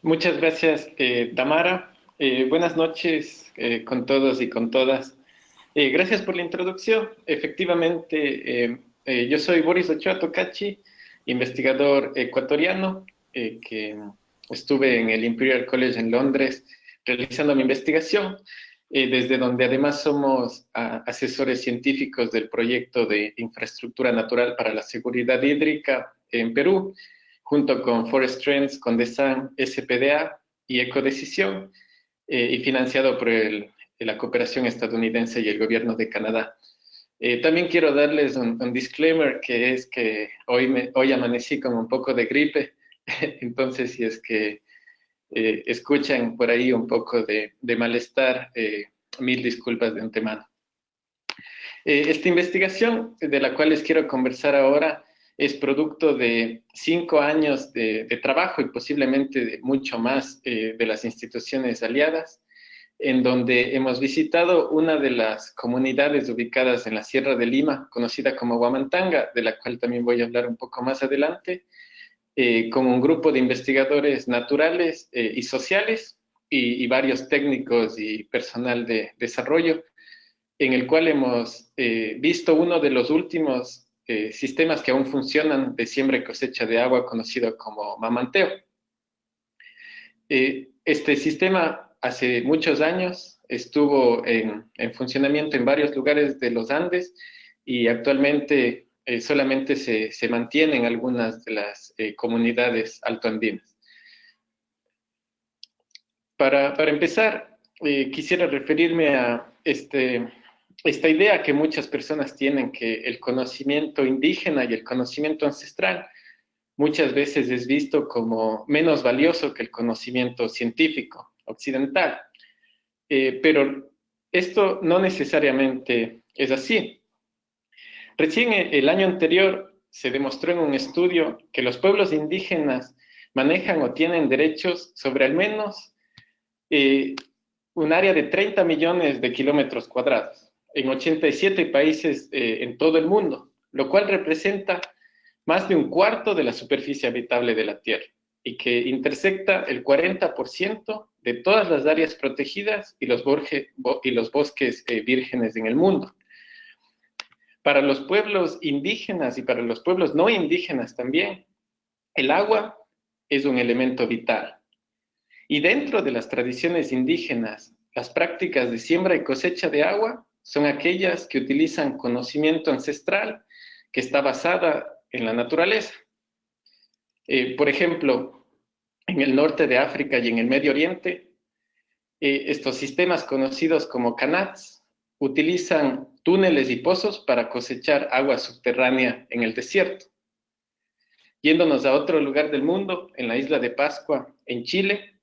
Muchas gracias, Tamara. Buenas noches con todos y con todas. Gracias por la introducción. Efectivamente, yo soy Boris Ochoa Tocachi, investigador ecuatoriano, que estuve en el Imperial College en Londres realizando mi investigación, desde donde además somos asesores científicos del proyecto de infraestructura natural para la seguridad hídrica en Perú, junto con Forest Trends, Condesan, SPDA y Ecodecisión, y financiado por la cooperación estadounidense y el gobierno de Canadá. También quiero darles un disclaimer, que es que hoy amanecí con un poco de gripe, entonces si es que escuchan por ahí un poco de malestar, mil disculpas de antemano. Esta investigación de la cual les quiero conversar ahora es producto de 5 años de trabajo y posiblemente de mucho más de las instituciones aliadas, en donde hemos visitado una de las comunidades ubicadas en la Sierra de Lima, conocida como Huamantanga, de la cual también voy a hablar un poco más adelante, con un grupo de investigadores naturales y sociales y varios técnicos y personal de desarrollo, en el cual hemos visto uno de los últimos sistemas que aún funcionan de siembra y cosecha de agua, conocido como mamanteo. Este sistema hace muchos años estuvo en funcionamiento en varios lugares de los Andes y actualmente solamente se mantiene en algunas de las comunidades altoandinas. Para empezar, quisiera referirme a esta idea que muchas personas tienen, que el conocimiento indígena y el conocimiento ancestral muchas veces es visto como menos valioso que el conocimiento científico occidental. Pero esto no necesariamente es así. Recién el año anterior se demostró en un estudio que los pueblos indígenas manejan o tienen derechos sobre al menos un área de 30 millones de kilómetros cuadrados en 87 países en todo el mundo, lo cual representa más de un cuarto de la superficie habitable de la Tierra y que intersecta el 40% de todas las áreas protegidas y los bosques vírgenes en el mundo. Para los pueblos indígenas y para los pueblos no indígenas también, el agua es un elemento vital. Y dentro de las tradiciones indígenas, las prácticas de siembra y cosecha de agua son aquellas que utilizan conocimiento ancestral que está basada en la naturaleza. Por ejemplo, en el norte de África y en el Medio Oriente, estos sistemas conocidos como canats utilizan túneles y pozos para cosechar agua subterránea en el desierto. Yéndonos a otro lugar del mundo, en la isla de Pascua, en Chile,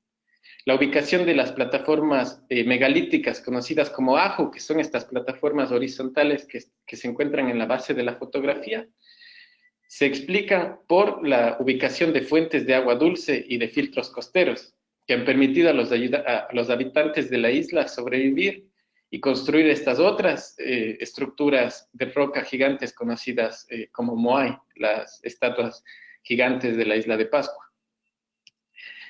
la ubicación de las plataformas megalíticas conocidas como ajo, que son estas plataformas horizontales que se encuentran en la base de la fotografía, se explica por la ubicación de fuentes de agua dulce y de filtros costeros, que han permitido a los habitantes de la isla sobrevivir y construir estas otras estructuras de roca gigantes conocidas como Moai, las estatuas gigantes de la isla de Pascua.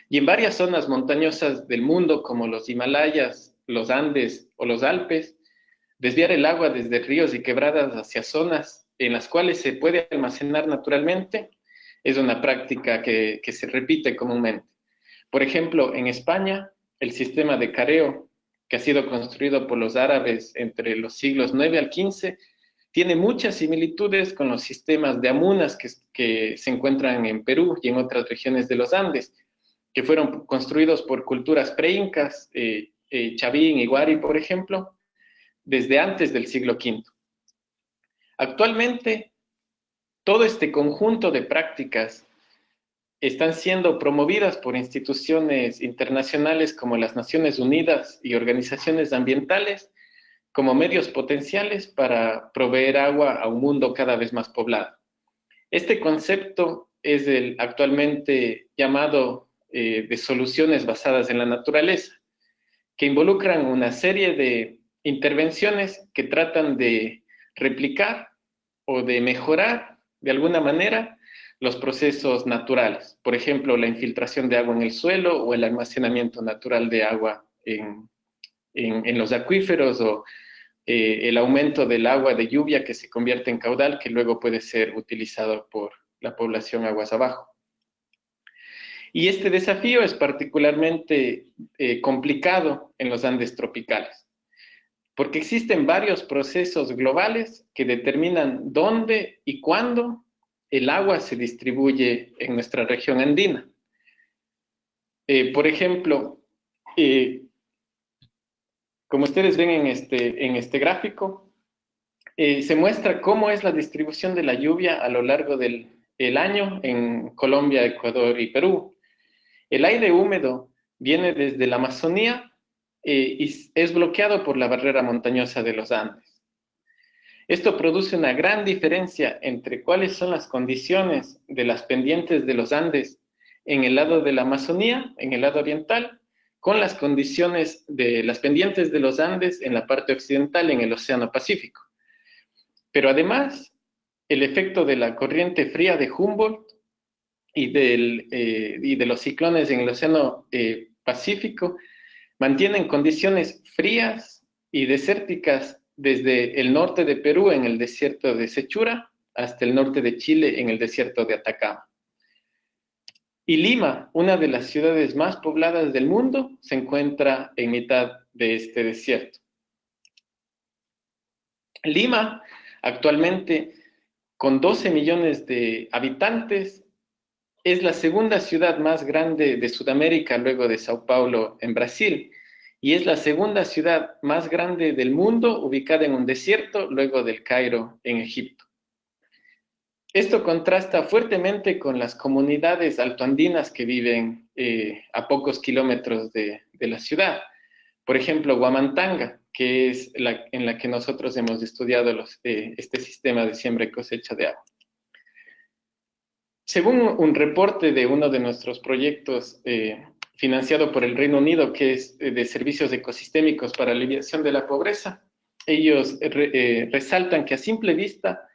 Y en varias zonas montañosas del mundo, como los Himalayas, los Andes o los Alpes, desviar el agua desde ríos y quebradas hacia zonas en las cuales se puede almacenar naturalmente es una práctica que se repite comúnmente. Por ejemplo, en España, el sistema de careo, que ha sido construido por los árabes entre los siglos IX al XV, tiene muchas similitudes con los sistemas de amunas que se encuentran en Perú y en otras regiones de los Andes, que fueron construidos por culturas pre-incas, Chavín y Huari, por ejemplo, desde antes del siglo V. Actualmente, todo este conjunto de prácticas están siendo promovidas por instituciones internacionales como las Naciones Unidas y organizaciones ambientales como medios potenciales para proveer agua a un mundo cada vez más poblado. Este concepto es el actualmente llamado de soluciones basadas en la naturaleza, que involucran una serie de intervenciones que tratan de replicar o de mejorar de alguna manera los procesos naturales, por ejemplo, la infiltración de agua en el suelo o el almacenamiento natural de agua en los acuíferos o el aumento del agua de lluvia que se convierte en caudal que luego puede ser utilizado por la población aguas abajo. Y este desafío es particularmente complicado en los Andes tropicales, porque existen varios procesos globales que determinan dónde y cuándo el agua se distribuye en nuestra región andina. Por ejemplo, como ustedes ven en este gráfico, se muestra cómo es la distribución de la lluvia a lo largo del año en Colombia, Ecuador y Perú. El aire húmedo viene desde la Amazonía y es bloqueado por la barrera montañosa de los Andes. Esto produce una gran diferencia entre cuáles son las condiciones de las pendientes de los Andes en el lado de la Amazonía, en el lado oriental, con las condiciones de las pendientes de los Andes en la parte occidental, en el Océano Pacífico. Pero además, el efecto de la corriente fría de Humboldt y de los ciclones en el Océano Pacífico mantienen condiciones frías y desérticas desde el norte de Perú en el desierto de Sechura hasta el norte de Chile en el desierto de Atacama. Y Lima, una de las ciudades más pobladas del mundo, se encuentra en mitad de este desierto. Lima, actualmente, con 12 millones de habitantes, es la segunda ciudad más grande de Sudamérica luego de Sao Paulo en Brasil y es la segunda ciudad más grande del mundo ubicada en un desierto luego del Cairo en Egipto. Esto contrasta fuertemente con las comunidades altoandinas que viven a pocos kilómetros de la ciudad. Por ejemplo, Huamantanga, que es en la que nosotros hemos estudiado este sistema de siembra y cosecha de agua. Según un reporte de uno de nuestros proyectos financiado por el Reino Unido, que es de servicios ecosistémicos para aliviación de la pobreza, ellos resaltan que a simple vista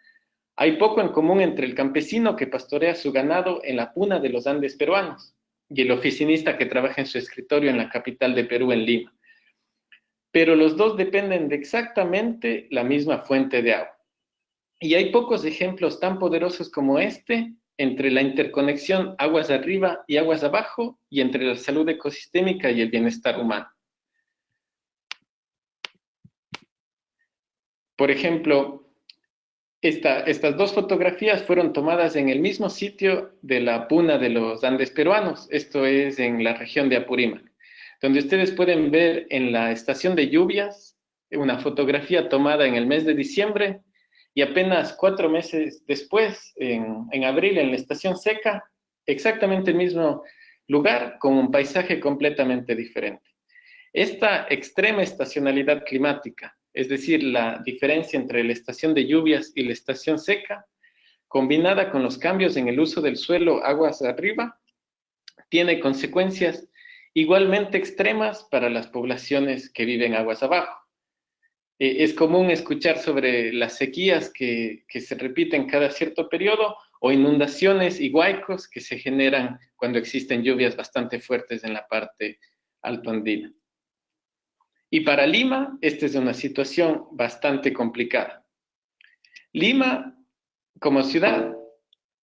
hay poco en común entre el campesino que pastorea su ganado en la puna de los Andes peruanos y el oficinista que trabaja en su escritorio en la capital de Perú, en Lima. Pero los dos dependen de exactamente la misma fuente de agua. Y hay pocos ejemplos tan poderosos como este entre la interconexión aguas arriba y aguas abajo y entre la salud ecosistémica y el bienestar humano. Por ejemplo, estas dos fotografías fueron tomadas en el mismo sitio de la puna de los Andes peruanos, esto es en la región de Apurímac, donde ustedes pueden ver en la estación de lluvias una fotografía tomada en el mes de diciembre y apenas 4 meses después, en abril, en la estación seca, exactamente el mismo lugar con un paisaje completamente diferente. Esta extrema estacionalidad climática, es decir, la diferencia entre la estación de lluvias y la estación seca, combinada con los cambios en el uso del suelo aguas arriba, tiene consecuencias igualmente extremas para las poblaciones que viven aguas abajo. Es común escuchar sobre las sequías que se repiten cada cierto periodo o inundaciones y huaicos que se generan cuando existen lluvias bastante fuertes en la parte altoandina. Y para Lima, esta es una situación bastante complicada. Lima, como ciudad,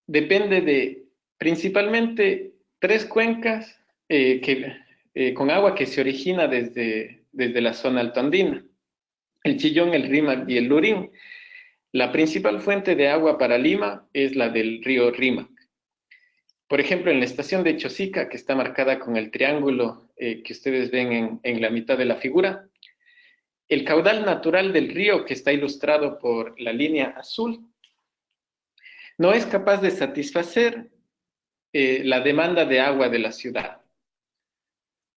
depende de principalmente 3 cuencas con agua que se origina desde la zona altoandina: el Chillón, el Rímac y el Lurín. La principal fuente de agua para Lima es la del río Rímac. Por ejemplo, en la estación de Chosica, que está marcada con el triángulo que ustedes ven en la mitad de la figura, el caudal natural del río, que está ilustrado por la línea azul, no es capaz de satisfacer la demanda de agua de la ciudad.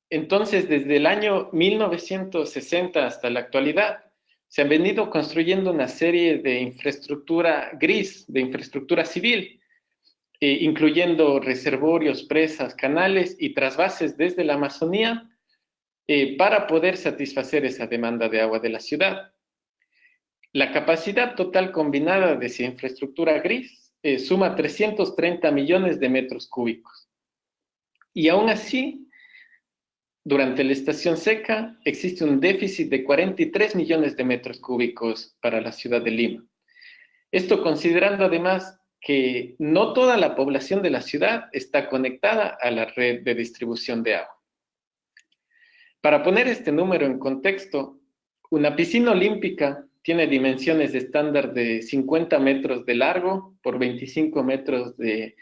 Entonces, desde el año 1960 hasta la actualidad, se han venido construyendo una serie de infraestructura gris, de infraestructura civil, incluyendo reservorios, presas, canales y trasvases desde la Amazonía para poder satisfacer esa demanda de agua de la ciudad. La capacidad total combinada de esa infraestructura gris suma 330 millones de metros cúbicos. Y aún así, durante la estación seca, existe un déficit de 43 millones de metros cúbicos para la ciudad de Lima. Esto considerando además que no toda la población de la ciudad está conectada a la red de distribución de agua. Para poner este número en contexto, una piscina olímpica tiene dimensiones estándar de 50 metros de largo por 25 metros de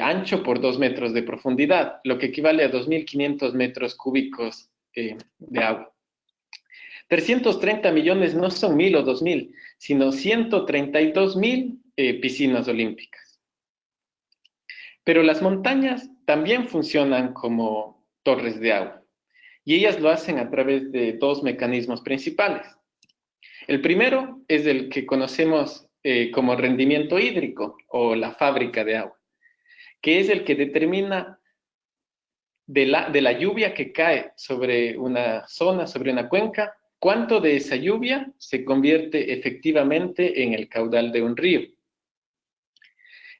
ancho por 2 metros de profundidad, lo que equivale a 2.500 metros cúbicos de agua. 330 millones no son 1.000 o 2.000, sino 132.000 piscinas olímpicas. Pero las montañas también funcionan como torres de agua. Y ellas lo hacen a través de dos mecanismos principales. El primero es el que conocemos como rendimiento hídrico o la fábrica de agua, que es el que determina de la lluvia que cae sobre una zona, sobre una cuenca, cuánto de esa lluvia se convierte efectivamente en el caudal de un río.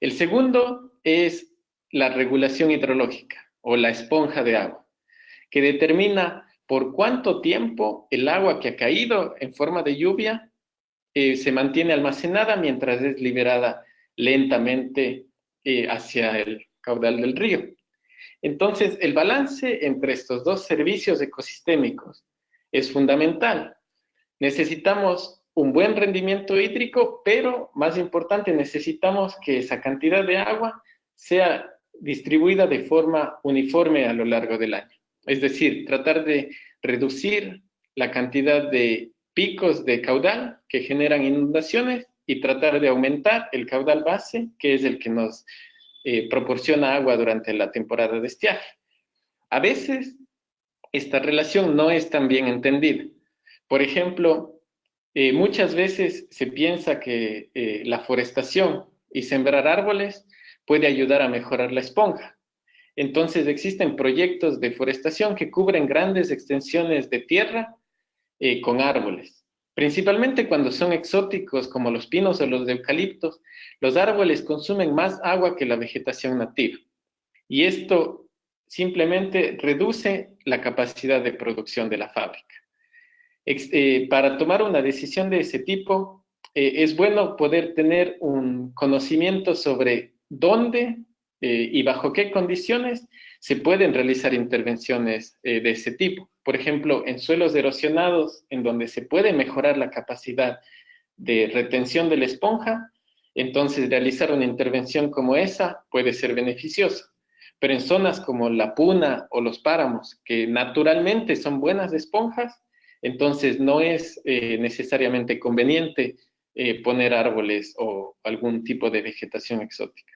El segundo es la regulación hidrológica o la esponja de agua, que determina por cuánto tiempo el agua que ha caído en forma de lluvia se mantiene almacenada mientras es liberada lentamente hacia el caudal del río. Entonces, el balance entre estos dos servicios ecosistémicos es fundamental. Necesitamos un buen rendimiento hídrico, pero más importante, necesitamos que esa cantidad de agua sea distribuida de forma uniforme a lo largo del año. Es decir, tratar de reducir la cantidad de picos de caudal que generan inundaciones y tratar de aumentar el caudal base, que es el que nos proporciona agua durante la temporada de estiaje. A veces, esta relación no es tan bien entendida. Por ejemplo, muchas veces se piensa que la forestación y sembrar árboles puede ayudar a mejorar la esponja. Entonces existen proyectos de forestación que cubren grandes extensiones de tierra con árboles. Principalmente cuando son exóticos como los pinos o los eucaliptos, los árboles consumen más agua que la vegetación nativa. Y esto simplemente reduce la capacidad de producción de la fábrica. Para tomar una decisión de ese tipo, es bueno poder tener un conocimiento sobre dónde y bajo qué condiciones se pueden realizar intervenciones de ese tipo. Por ejemplo, en suelos erosionados, en donde se puede mejorar la capacidad de retención de la esponja, entonces realizar una intervención como esa puede ser beneficiosa. Pero en zonas como la puna o los páramos, que naturalmente son buenas esponjas, entonces no es necesariamente conveniente poner árboles o algún tipo de vegetación exótica.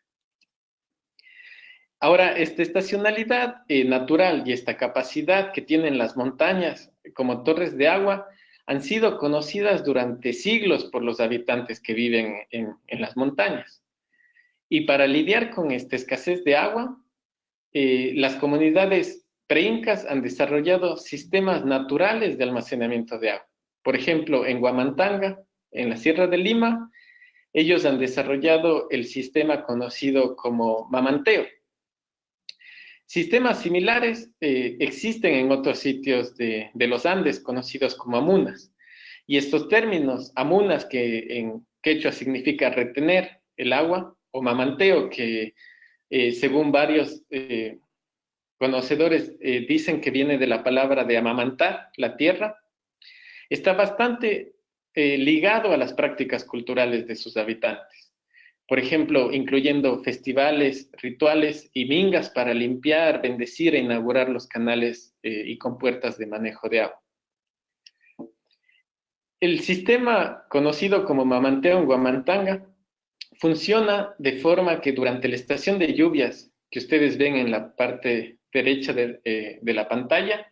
Ahora, esta estacionalidad natural y esta capacidad que tienen las montañas como torres de agua han sido conocidas durante siglos por los habitantes que viven en las montañas. Y para lidiar con esta escasez de agua, las comunidades preincas han desarrollado sistemas naturales de almacenamiento de agua. Por ejemplo, en Huamantanga, en la Sierra de Lima, ellos han desarrollado el sistema conocido como mamanteo. Sistemas similares existen en otros sitios de los Andes, conocidos como amunas. Y estos términos, amunas, que en quechua significa retener el agua, o mamanteo, que según varios conocedores dicen que viene de la palabra de amamantar, la tierra, está bastante ligado a las prácticas culturales de sus habitantes. Por ejemplo, incluyendo festivales, rituales y mingas para limpiar, bendecir e inaugurar los canales y compuertas de manejo de agua. El sistema conocido como mamanteo en Huamantanga funciona de forma que durante la estación de lluvias que ustedes ven en la parte derecha de la pantalla,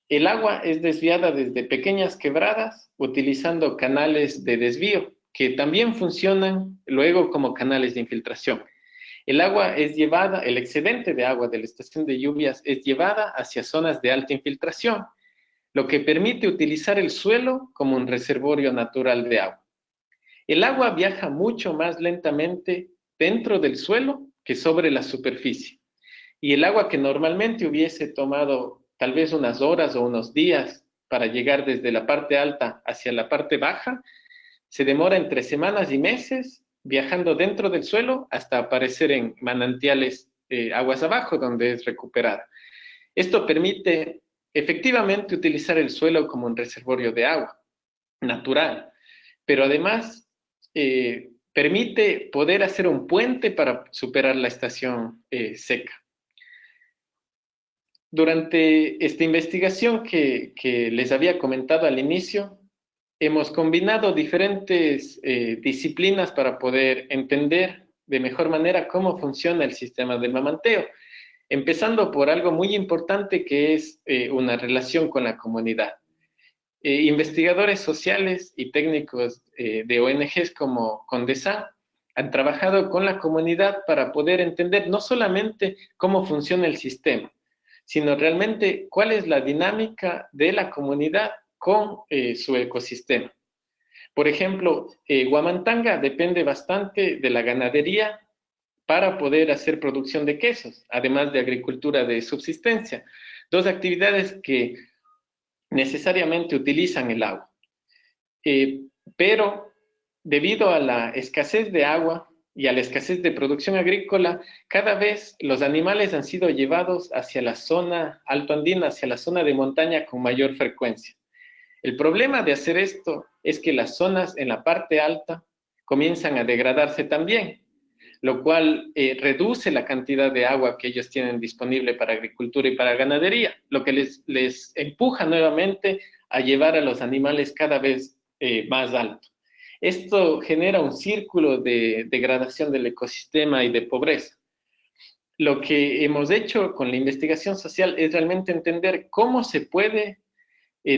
el agua es desviada desde pequeñas quebradas utilizando canales de desvío, que también funcionan luego como canales de infiltración. El agua es llevada, el excedente de agua de la estación de lluvias es llevada hacia zonas de alta infiltración, lo que permite utilizar el suelo como un reservorio natural de agua. El agua viaja mucho más lentamente dentro del suelo que sobre la superficie. Y el agua que normalmente hubiese tomado tal vez unas horas o unos días para llegar desde la parte alta hacia la parte baja, se demora entre semanas y meses viajando dentro del suelo hasta aparecer en manantiales aguas abajo, donde es recuperada. Esto permite efectivamente utilizar el suelo como un reservorio de agua natural, pero además permite poder hacer un puente para superar la estación seca. Durante esta investigación que les había comentado al inicio, hemos combinado diferentes disciplinas para poder entender de mejor manera cómo funciona el sistema del mamanteo, empezando por algo muy importante que es una relación con la comunidad. Investigadores sociales y técnicos de ONGs como Condesa han trabajado con la comunidad para poder entender no solamente cómo funciona el sistema, sino realmente cuál es la dinámica de la comunidad con su ecosistema. Por ejemplo, Huamantanga depende bastante de la ganadería para poder hacer producción de quesos, además de agricultura de subsistencia, dos actividades que necesariamente utilizan el agua. Pero debido a la escasez de agua y a la escasez de producción agrícola, cada vez los animales han sido llevados hacia la zona altoandina, hacia la zona de montaña con mayor frecuencia. El problema de hacer esto es que las zonas en la parte alta comienzan a degradarse también, lo cual reduce la cantidad de agua que ellos tienen disponible para agricultura y para ganadería, lo que les empuja nuevamente a llevar a los animales cada vez más alto. Esto genera un círculo de degradación del ecosistema y de pobreza. Lo que hemos hecho con la investigación social es realmente entender cómo se puede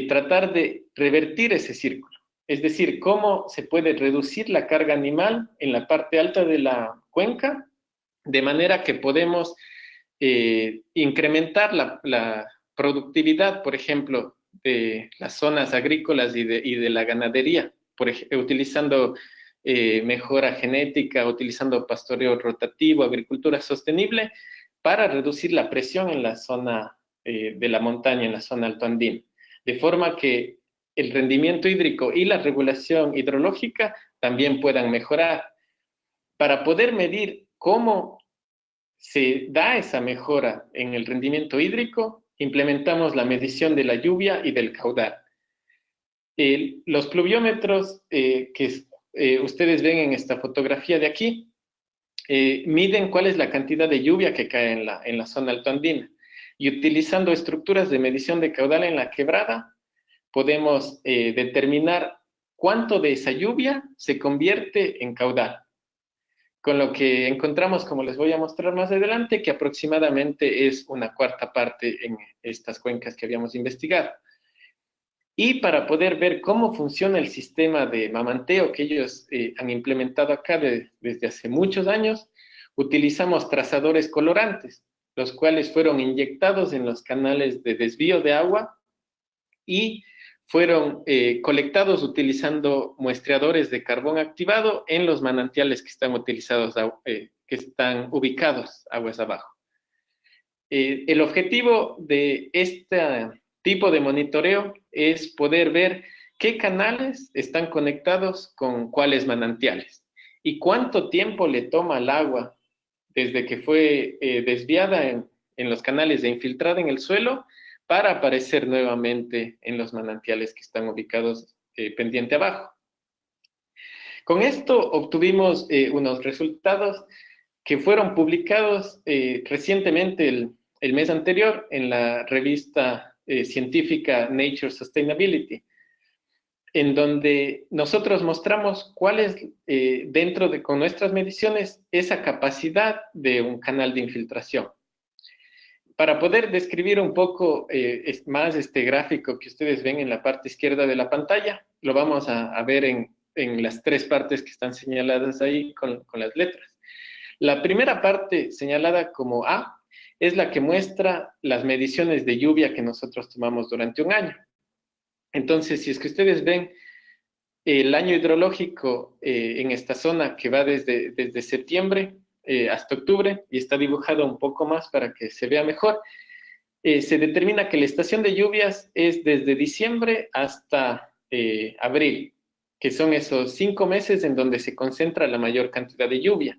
tratar de revertir ese círculo. Es decir, cómo se puede reducir la carga animal en la parte alta de la cuenca, de manera que podemos incrementar la productividad, por ejemplo, de las zonas agrícolas y de la ganadería, utilizando mejora genética, utilizando pastoreo rotativo, agricultura sostenible, para reducir la presión en la zona de la montaña, en la zona altoandina. De forma que el rendimiento hídrico y la regulación hidrológica también puedan mejorar. Para poder medir cómo se da esa mejora en el rendimiento hídrico, implementamos la medición de la lluvia y del caudal. Los pluviómetros que ustedes ven en esta fotografía de aquí, miden cuál es la cantidad de lluvia que cae en la zona altoandina. Y utilizando estructuras de medición de caudal en la quebrada, podemos determinar cuánto de esa lluvia se convierte en caudal. Con lo que encontramos, como les voy a mostrar más adelante, que aproximadamente es una cuarta parte en estas cuencas que habíamos investigado. Y para poder ver cómo funciona el sistema de mamanteo que ellos han implementado acá desde hace muchos años, utilizamos trazadores colorantes, los cuales fueron inyectados en los canales de desvío de agua y fueron colectados utilizando muestreadores de carbón activado en los manantiales que están que están ubicados aguas abajo. El objetivo de este tipo de monitoreo es poder ver qué canales están conectados con cuáles manantiales y cuánto tiempo le toma al agua desde que fue desviada en los canales e infiltrada en el suelo para aparecer nuevamente en los manantiales que están ubicados pendiente abajo. Con esto obtuvimos unos resultados que fueron publicados recientemente el mes anterior en la revista científica Nature Sustainability, en donde nosotros mostramos cuál es, con nuestras mediciones, esa capacidad de un canal de infiltración. Para poder describir un poco más este gráfico que ustedes ven en la parte izquierda de la pantalla, lo vamos a ver en las tres partes que están señaladas ahí con las letras. La primera parte señalada como A es la que muestra las mediciones de lluvia que nosotros tomamos durante un año. Entonces, si es que ustedes ven, el año hidrológico en esta zona que va desde septiembre hasta octubre, y está dibujado un poco más para que se vea mejor, se determina que la estación de lluvias es desde diciembre hasta abril, que son esos 5 meses en donde se concentra la mayor cantidad de lluvia.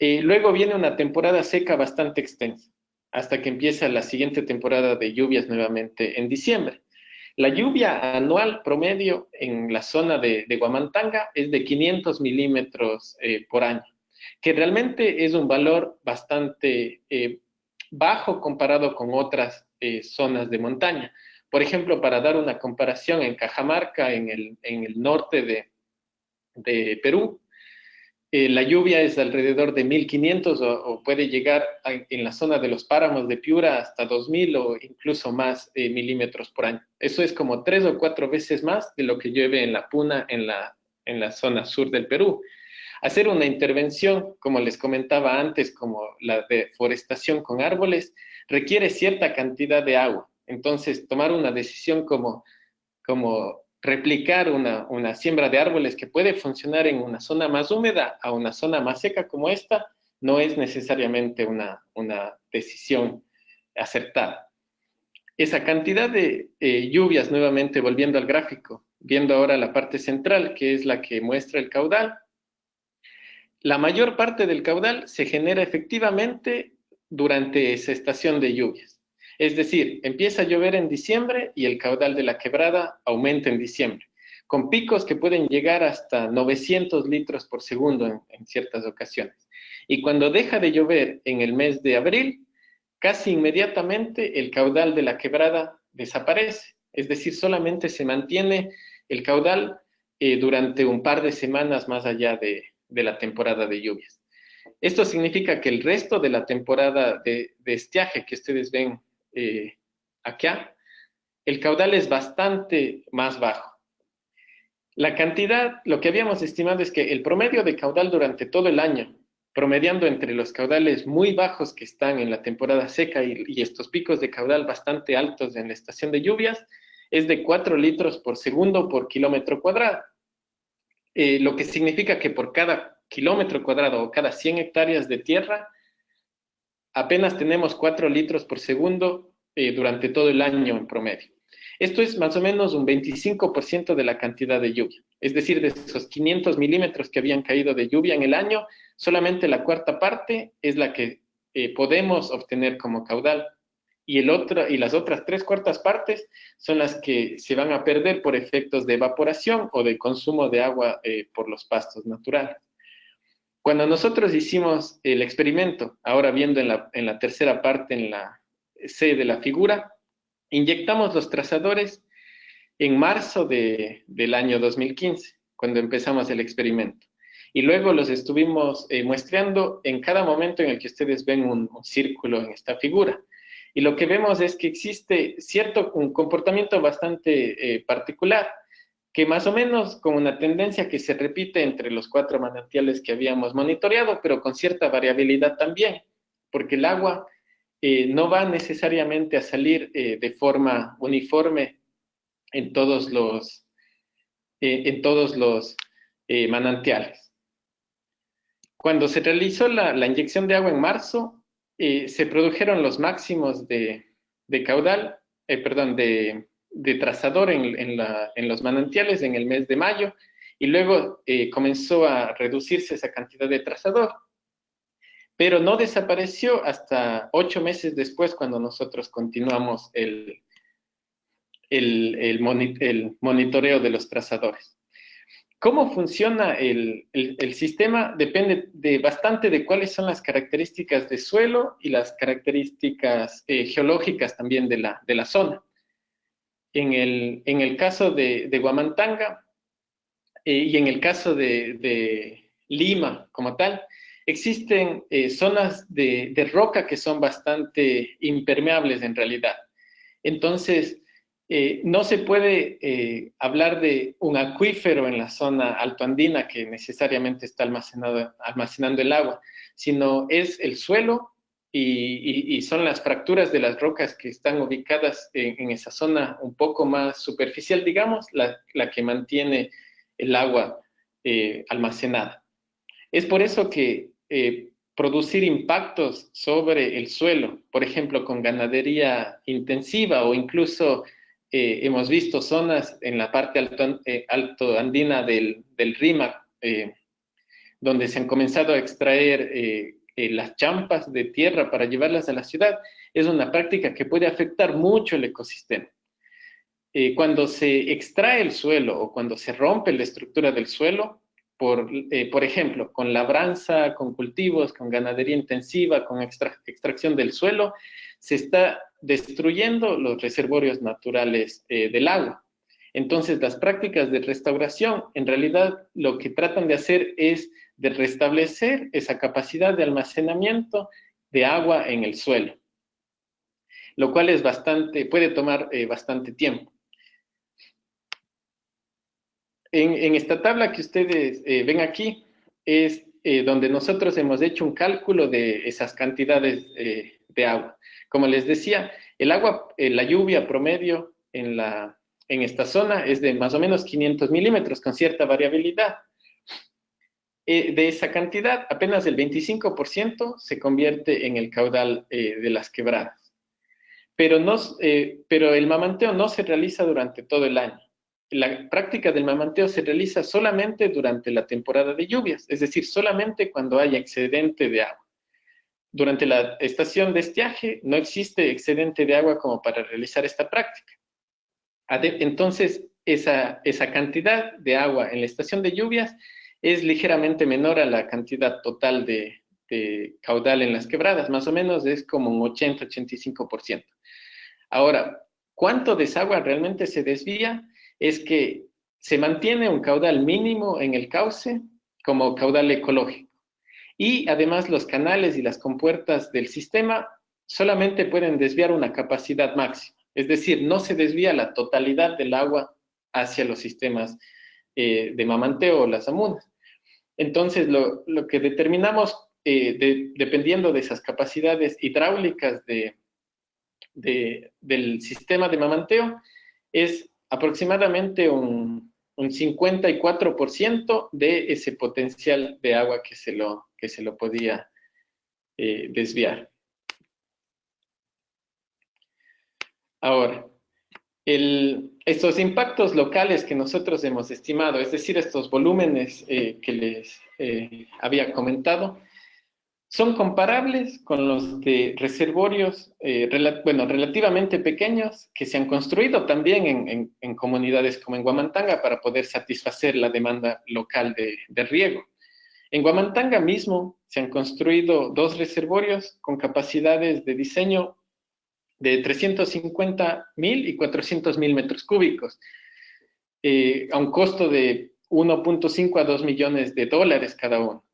Luego viene una temporada seca bastante extensa, hasta que empieza la siguiente temporada de lluvias nuevamente en diciembre. La lluvia anual promedio en la zona de Huamantanga es de 500 milímetros por año, que realmente es un valor bastante bajo comparado con otras zonas de montaña. Por ejemplo, para dar una comparación, en Cajamarca, en el norte de Perú, la lluvia es alrededor de 1.500 o puede llegar en la zona de los páramos de Piura hasta 2.000 o incluso más milímetros por año. Eso es como 3 o 4 veces más de lo que llueve en la Puna, en la zona sur del Perú. Hacer una intervención, como les comentaba antes, como la deforestación con árboles, requiere cierta cantidad de agua. Entonces, tomar una decisión como replicar una siembra de árboles que puede funcionar en una zona más húmeda a una zona más seca como esta, no es necesariamente una decisión acertada. Esa cantidad de lluvias, nuevamente volviendo al gráfico, viendo ahora la parte central, que es la que muestra el caudal, la mayor parte del caudal se genera efectivamente durante esa estación de lluvias. Es decir, empieza a llover en diciembre y el caudal de la quebrada aumenta en diciembre, con picos que pueden llegar hasta 900 litros por segundo en ciertas ocasiones. Y cuando deja de llover en el mes de abril, casi inmediatamente el caudal de la quebrada desaparece. Es decir, solamente se mantiene el caudal durante un par de semanas más allá de la temporada de lluvias. Esto significa que el resto de la temporada de estiaje que ustedes ven acá, el caudal es bastante más bajo. La cantidad, lo que habíamos estimado es que el promedio de caudal durante todo el año, promediando entre los caudales muy bajos que están en la temporada seca y estos picos de caudal bastante altos en la estación de lluvias, es de 4 litros por segundo por kilómetro cuadrado. Lo que significa que por cada kilómetro cuadrado o cada 100 hectáreas de tierra, apenas tenemos 4 litros por segundo durante todo el año en promedio. Esto es más o menos un 25% de la cantidad de lluvia. Es decir, de esos 500 milímetros que habían caído de lluvia en el año, solamente la cuarta parte es la que podemos obtener como caudal. Y las otras 3/4 partes son las que se van a perder por efectos de evaporación o de consumo de agua por los pastos naturales. Cuando nosotros hicimos el experimento, ahora viendo en la tercera parte, en la C de la figura, inyectamos los trazadores en marzo del año 2015, cuando empezamos el experimento. Y luego los estuvimos muestreando en cada momento en el que ustedes ven un círculo en esta figura. Y lo que vemos es que existe un comportamiento bastante particular, que más o menos con una tendencia que se repite entre los 4 manantiales que habíamos monitoreado, pero con cierta variabilidad también, porque el agua no va necesariamente a salir de forma uniforme en todos los manantiales. Cuando se realizó la inyección de agua en marzo, se produjeron los máximos de caudal, perdón, de trazador en los manantiales en el mes de mayo, y luego comenzó a reducirse esa cantidad de trazador, pero no desapareció hasta 8 meses después, cuando nosotros continuamos el monitoreo de los trazadores. ¿Cómo funciona el sistema? Depende bastante de cuáles son las características de suelo y las características geológicas también de la zona. En el caso de Huamantanga y en el caso de Lima como tal, existen zonas de roca que son bastante impermeables en realidad. Entonces, no se puede hablar de un acuífero en la zona altoandina que necesariamente está almacenando el agua, sino es el suelo y son las fracturas de las rocas que están ubicadas en esa zona un poco más superficial, digamos, la que mantiene el agua almacenada. Es por eso que producir impactos sobre el suelo, por ejemplo, con ganadería intensiva o incluso hemos visto zonas en la parte alto andina del Rímac, donde se han comenzado a extraer las champas de tierra para llevarlas a la ciudad, es una práctica que puede afectar mucho el ecosistema. Cuando se extrae el suelo o cuando se rompe la estructura del suelo, por ejemplo, con labranza, con cultivos, con ganadería intensiva, con extracción del suelo, se está destruyendo los reservorios naturales del agua. Entonces, las prácticas de restauración, en realidad, lo que tratan de hacer es de restablecer esa capacidad de almacenamiento de agua en el suelo, lo cual es puede tomar bastante tiempo. En esta tabla que ustedes ven aquí es donde nosotros hemos hecho un cálculo de esas cantidades de agua. Como les decía, la lluvia promedio en esta zona es de más o menos 500 milímetros con cierta variabilidad. De esa cantidad, apenas el 25% se convierte en el caudal de las quebradas. Pero el mamanteo no se realiza durante todo el año. La práctica del mamanteo se realiza solamente durante la temporada de lluvias, es decir, solamente cuando haya excedente de agua. Durante la estación de estiaje no existe excedente de agua como para realizar esta práctica. Entonces, esa cantidad de agua en la estación de lluvias es ligeramente menor a la cantidad total de caudal en las quebradas, más o menos es como un 80-85%. Ahora, ¿cuánto desagua realmente se desvía? Es que se mantiene un caudal mínimo en el cauce como caudal ecológico. Y además los canales y las compuertas del sistema solamente pueden desviar una capacidad máxima. Es decir, no se desvía la totalidad del agua hacia los sistemas de mamanteo o las amunas. Entonces, lo que determinamos, dependiendo de esas capacidades hidráulicas del sistema de mamanteo, es aproximadamente un 54% de ese potencial de agua que se lo podía desviar. Ahora, estos impactos locales que nosotros hemos estimado, es decir, estos volúmenes que les había comentado, son comparables con los de reservorios, relativamente pequeños, que se han construido también en comunidades como en Huamantanga para poder satisfacer la demanda local de riego. En Huamantanga mismo se han construido 2 reservorios con capacidades de diseño de 350,000 y 400,000 metros cúbicos, a un costo de 1.5 a 2 millones de dólares cada uno.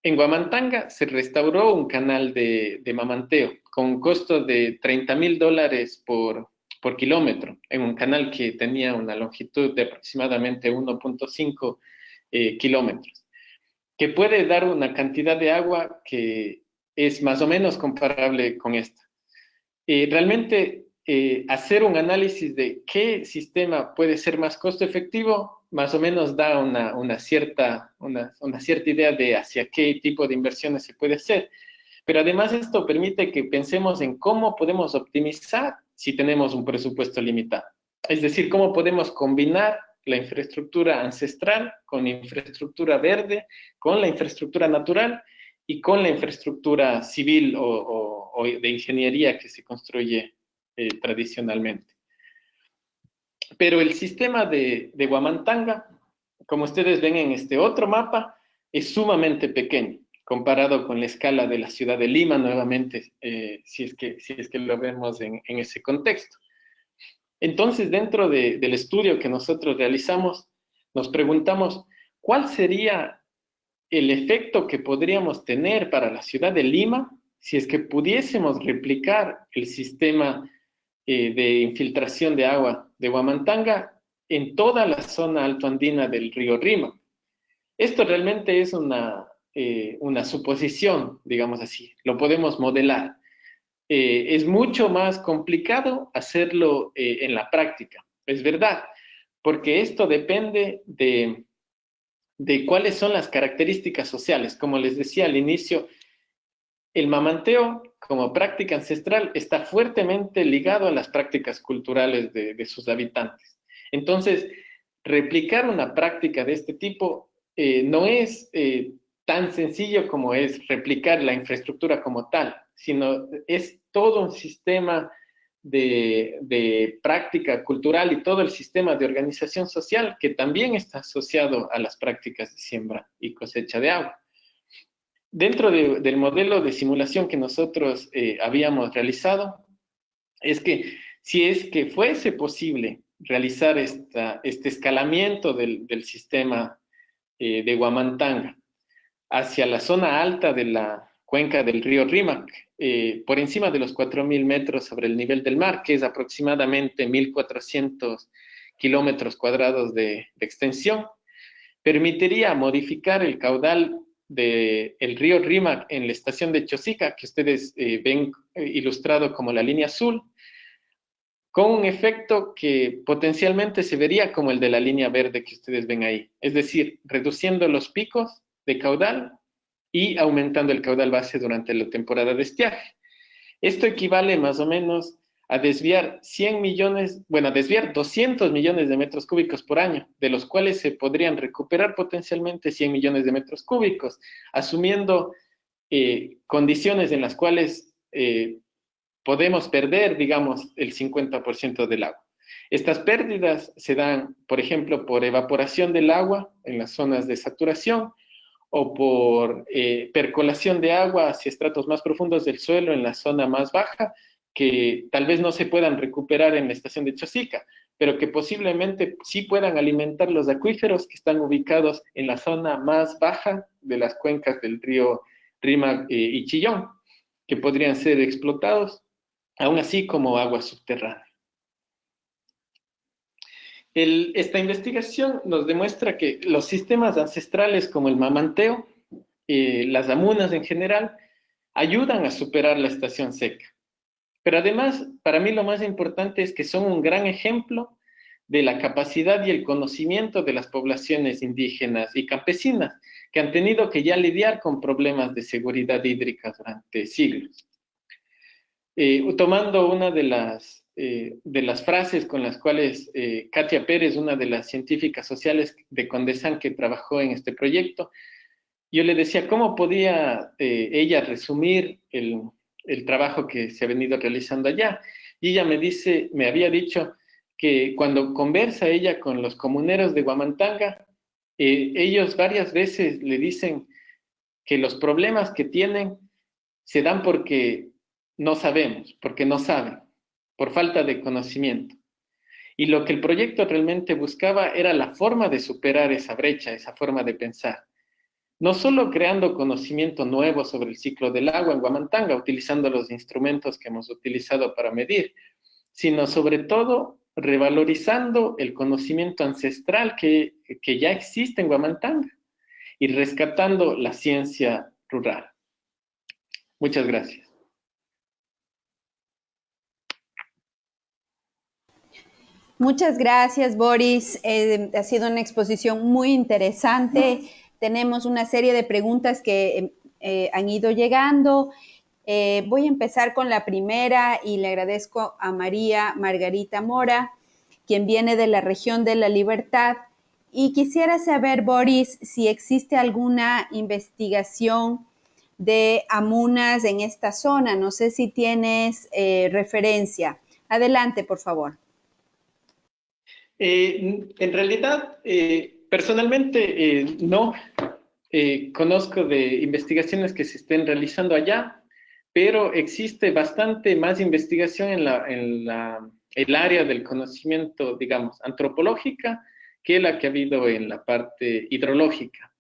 En Huamantanga se restauró un canal de mamanteo con un costo de $30,000 por kilómetro, en un canal que tenía una longitud de aproximadamente 1.5 kilómetros, que puede dar una cantidad de agua que es más o menos comparable con esta. Realmente hacer un análisis de qué sistema puede ser más costo efectivo, más o menos da una cierta idea de hacia qué tipo de inversiones se puede hacer. Pero además esto permite que pensemos en cómo podemos optimizar si tenemos un presupuesto limitado. Es decir, cómo podemos combinar la infraestructura ancestral con infraestructura verde, con la infraestructura natural y con la infraestructura civil o de ingeniería que se construye tradicionalmente. Pero el sistema de Huamantanga, como ustedes ven en este otro mapa, es sumamente pequeño comparado con la escala de la ciudad de Lima, nuevamente, si es que lo vemos en ese contexto. Entonces, dentro del estudio que nosotros realizamos, nos preguntamos, ¿cuál sería el efecto que podríamos tener para la ciudad de Lima si es que pudiésemos replicar el sistema de infiltración de agua de Huamantanga en toda la zona altoandina del río Rímac? Esto realmente es una una suposición, digamos así, lo podemos modelar. Es mucho más complicado hacerlo en la práctica, es verdad, porque esto depende de cuáles son las características sociales. Como les decía al inicio, el mamanteo como práctica ancestral está fuertemente ligado a las prácticas culturales de sus habitantes. Entonces, replicar una práctica de este tipo no es tan sencillo como es replicar la infraestructura como tal, sino es todo un sistema de práctica cultural y todo el sistema de organización social que también está asociado a las prácticas de siembra y cosecha de agua. Dentro del modelo de simulación que nosotros habíamos realizado, es que si es que fuese posible realizar este escalamiento del sistema de Huamantanga hacia la zona alta de la cuenca del río Rímac, por encima de los 4.000 metros sobre el nivel del mar, que es aproximadamente 1.400 kilómetros cuadrados de extensión, permitiría modificar el caudal del río Rímac en la estación de Chosica, que ustedes ven ilustrado como la línea azul, con un efecto que potencialmente se vería como el de la línea verde que ustedes ven ahí, es decir, reduciendo los picos de caudal y aumentando el caudal base durante la temporada de estiaje. Esto equivale más o menos a desviar 100 millones, bueno, a desviar 200 millones de metros cúbicos por año, de los cuales se podrían recuperar potencialmente 100 millones de metros cúbicos, asumiendo condiciones en las cuales podemos perder, digamos, el 50% del agua. Estas pérdidas se dan, por ejemplo, por evaporación del agua en las zonas de saturación o por percolación de agua hacia estratos más profundos del suelo en la zona más baja, que tal vez no se puedan recuperar en la estación de Chosica, pero que posiblemente sí puedan alimentar los acuíferos que están ubicados en la zona más baja de las cuencas del río Rímac y Chillón, que podrían ser explotados aún así como agua subterránea. Esta investigación nos demuestra que los sistemas ancestrales como el mamanteo, las amunas en general, ayudan a superar la estación seca. Pero además, para mí lo más importante es que son un gran ejemplo de la capacidad y el conocimiento de las poblaciones indígenas y campesinas que han tenido que ya lidiar con problemas de seguridad hídrica durante siglos. Tomando una de las frases con las cuales Katia Pérez, una de las científicas sociales de Condesan que trabajó en este proyecto, yo le decía cómo podía ella resumir el trabajo que se ha venido realizando allá. Y ella me había dicho que cuando conversa ella con los comuneros de Huamantanga, ellos varias veces le dicen que los problemas que tienen se dan porque no sabemos, porque no saben, por falta de conocimiento. Y lo que el proyecto realmente buscaba era la forma de superar esa brecha, esa forma de pensar. No solo creando conocimiento nuevo sobre el ciclo del agua en Huamantanga, utilizando los instrumentos que hemos utilizado para medir, sino sobre todo revalorizando el conocimiento ancestral que ya existe en Huamantanga y rescatando la ciencia rural. Muchas gracias. Muchas gracias, Boris. Ha sido una exposición muy interesante. Tenemos una serie de preguntas que han ido llegando. Voy a empezar con la primera y le agradezco a María Margarita Mora, quien viene de la región de La Libertad. Y quisiera saber, Boris, si existe alguna investigación de amunas en esta zona. No sé si tienes referencia. Adelante, por favor. En realidad, personalmente no conozco de investigaciones que se estén realizando allá, pero existe bastante más investigación en el área del conocimiento, digamos, antropológica que la que ha habido en la parte hidrológica.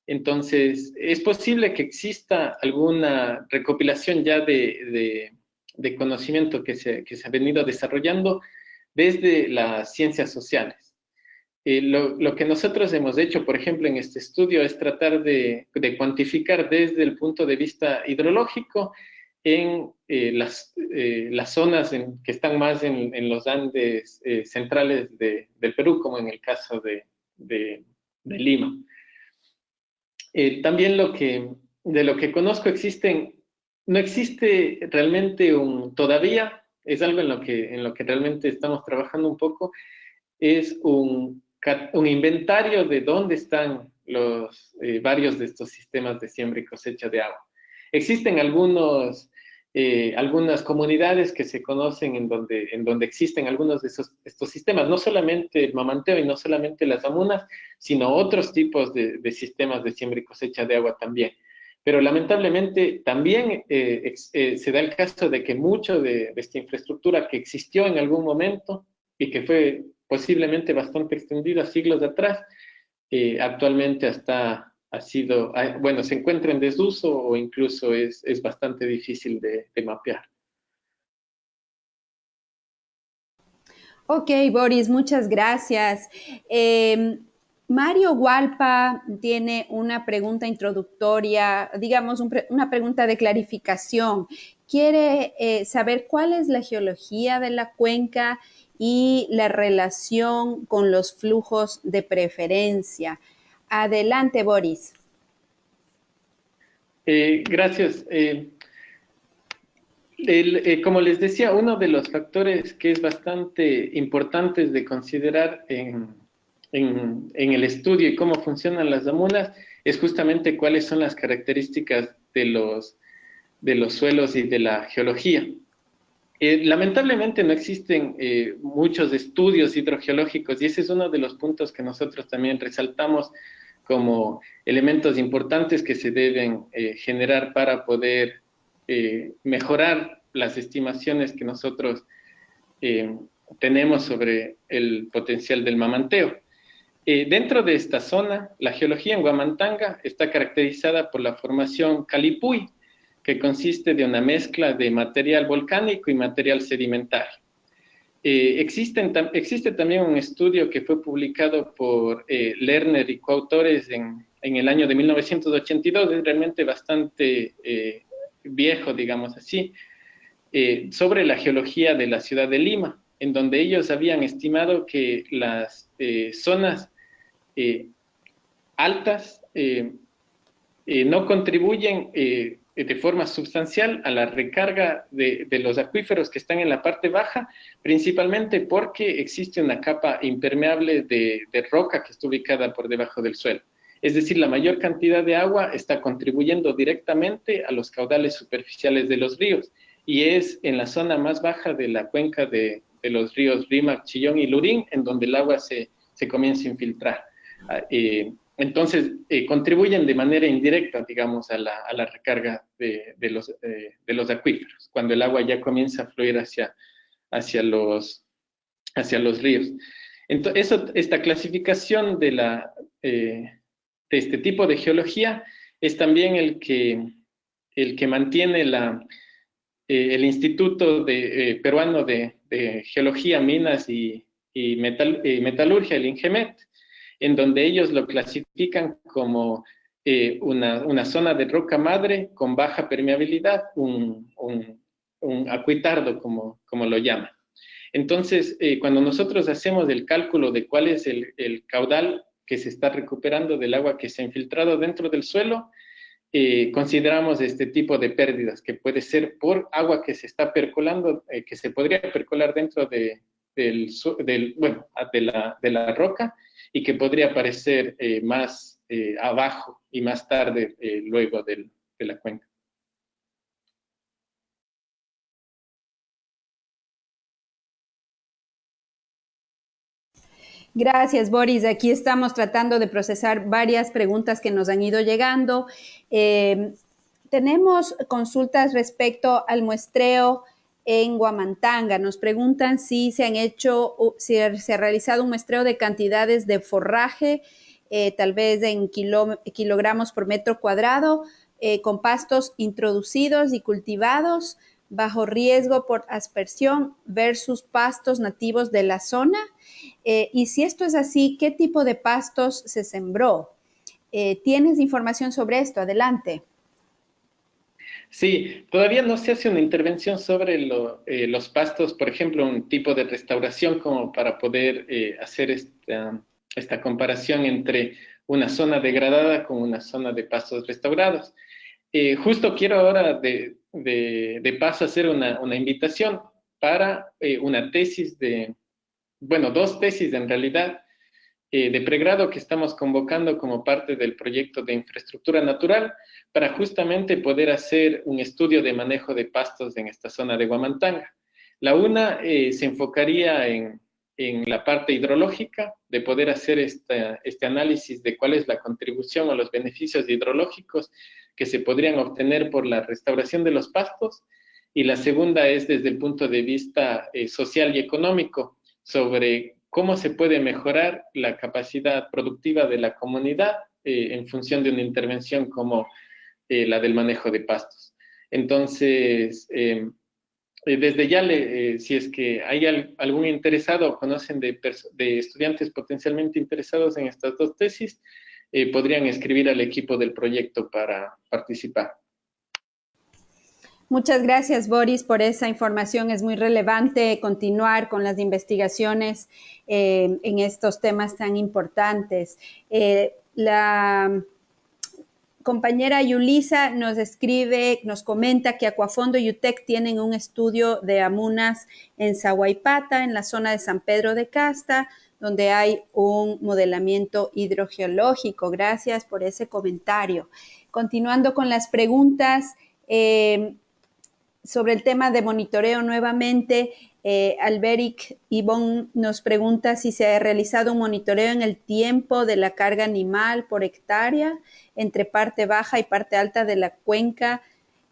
Entonces, es posible que exista alguna recopilación ya de conocimiento que se ha venido desarrollando desde las ciencias sociales. lo que nosotros hemos hecho, por ejemplo, en este estudio es tratar de cuantificar desde el punto de vista hidrológico en las zonas que están más en los Andes centrales del Perú, como en el caso de Lima. También de lo que conozco no existe realmente todavía, es algo en lo que realmente estamos trabajando un poco, es un inventario de dónde están varios de estos sistemas de siembra y cosecha de agua. Existen algunas comunidades que se conocen en donde existen algunos de estos sistemas, no solamente el mamanteo y no solamente las amunas, sino otros tipos de sistemas de siembra y cosecha de agua también. Pero lamentablemente también se da el caso de que mucho de esta infraestructura que existió en algún momento y que fue posiblemente bastante extendida siglos atrás, actualmente bueno, se encuentra en desuso o incluso es bastante difícil de mapear. Ok, Boris, muchas gracias. Mario Hualpa tiene una pregunta introductoria, digamos, una pregunta de clarificación. Quiere saber cuál es la geología de la cuenca y la relación con los flujos de preferencia. Adelante, Boris. Gracias. Como les decía, uno de los factores que es bastante importante de considerar en el estudio y cómo funcionan las amunas es justamente cuáles son las características de los suelos y de la geología. Lamentablemente no existen muchos estudios hidrogeológicos y ese es uno de los puntos que nosotros también resaltamos como elementos importantes que se deben generar para poder mejorar las estimaciones que nosotros tenemos sobre el potencial del mamanteo. Dentro de esta zona, la geología en Huamantanga está caracterizada por la formación Calipuy, que consiste de una mezcla de material volcánico y material sedimentario. Existe también un estudio que fue publicado por Lerner y coautores en el año de 1982, es realmente bastante viejo, digamos así, sobre la geología de la ciudad de Lima, en donde ellos habían estimado que las zonas altas no contribuyen de forma sustancial a la recarga de los acuíferos que están en la parte baja, principalmente porque existe una capa impermeable de roca que está ubicada por debajo del suelo. Es decir, la mayor cantidad de agua está contribuyendo directamente a los caudales superficiales de los ríos y es en la zona más baja de la cuenca de los ríos Rímac, Chillón y Lurín en donde el agua se comienza a infiltrar. Entonces, contribuyen de manera indirecta, digamos, a la recarga de los acuíferos, cuando el agua ya comienza a fluir hacia los ríos. Entonces, esta clasificación de este tipo de geología es también el que mantiene el Instituto Peruano de Geología, Minas y Metalurgia, el INGEMET, en donde ellos lo clasifican como una zona de roca madre con baja permeabilidad, un acuitardo, como lo llaman. Entonces, cuando nosotros hacemos el cálculo de cuál es el caudal que se está recuperando del agua que se ha infiltrado dentro del suelo, consideramos este tipo de pérdidas, que puede ser por agua que se está percolando, que se podría percolar dentro de la roca y que podría aparecer más abajo y más tarde luego de la cuenca. Gracias, Boris. Aquí estamos tratando de procesar varias preguntas que nos han ido llegando. Tenemos consultas respecto al muestreo en Huamantanga. Nos preguntan si se ha realizado un muestreo de cantidades de forraje, tal vez en kilogramos por metro cuadrado, con pastos introducidos y cultivados bajo riesgo por aspersión versus pastos nativos de la zona. Y si esto es así, ¿qué tipo de pastos se sembró? ¿Tienes información sobre esto? Adelante. Sí, todavía no se hace una intervención sobre los pastos, por ejemplo, un tipo de restauración como para poder hacer esta comparación entre una zona degradada con una zona de pastos restaurados. Justo quiero ahora de paso hacer una invitación para una tesis bueno, dos tesis en realidad, de pregrado que estamos convocando como parte del proyecto de infraestructura natural para justamente poder hacer un estudio de manejo de pastos en esta zona de Huamantanga. La una se enfocaría en la parte hidrológica, de poder hacer este análisis de cuál es la contribución o los beneficios hidrológicos que se podrían obtener por la restauración de los pastos. Y la segunda es desde el punto de vista social y económico, sobre cómo se puede mejorar la capacidad productiva de la comunidad en función de una intervención como la del manejo de pastos. Entonces, desde ya, si es que hay algún interesado o conocen de estudiantes potencialmente interesados en estas dos tesis, podrían escribir al equipo del proyecto para participar. Muchas gracias, Boris, por esa información. Es muy relevante continuar con las investigaciones en estos temas tan importantes. La compañera Yulisa nos escribe, nos comenta que Acuafondo y UTEC tienen un estudio de amunas en Zahuaypata, en la zona de San Pedro de Casta, donde hay un modelamiento hidrogeológico. Gracias por ese comentario. Continuando con las preguntas, sobre el tema de monitoreo nuevamente, Alberic Ivonne nos pregunta si se ha realizado un monitoreo en el tiempo de la carga animal por hectárea entre parte baja y parte alta de la cuenca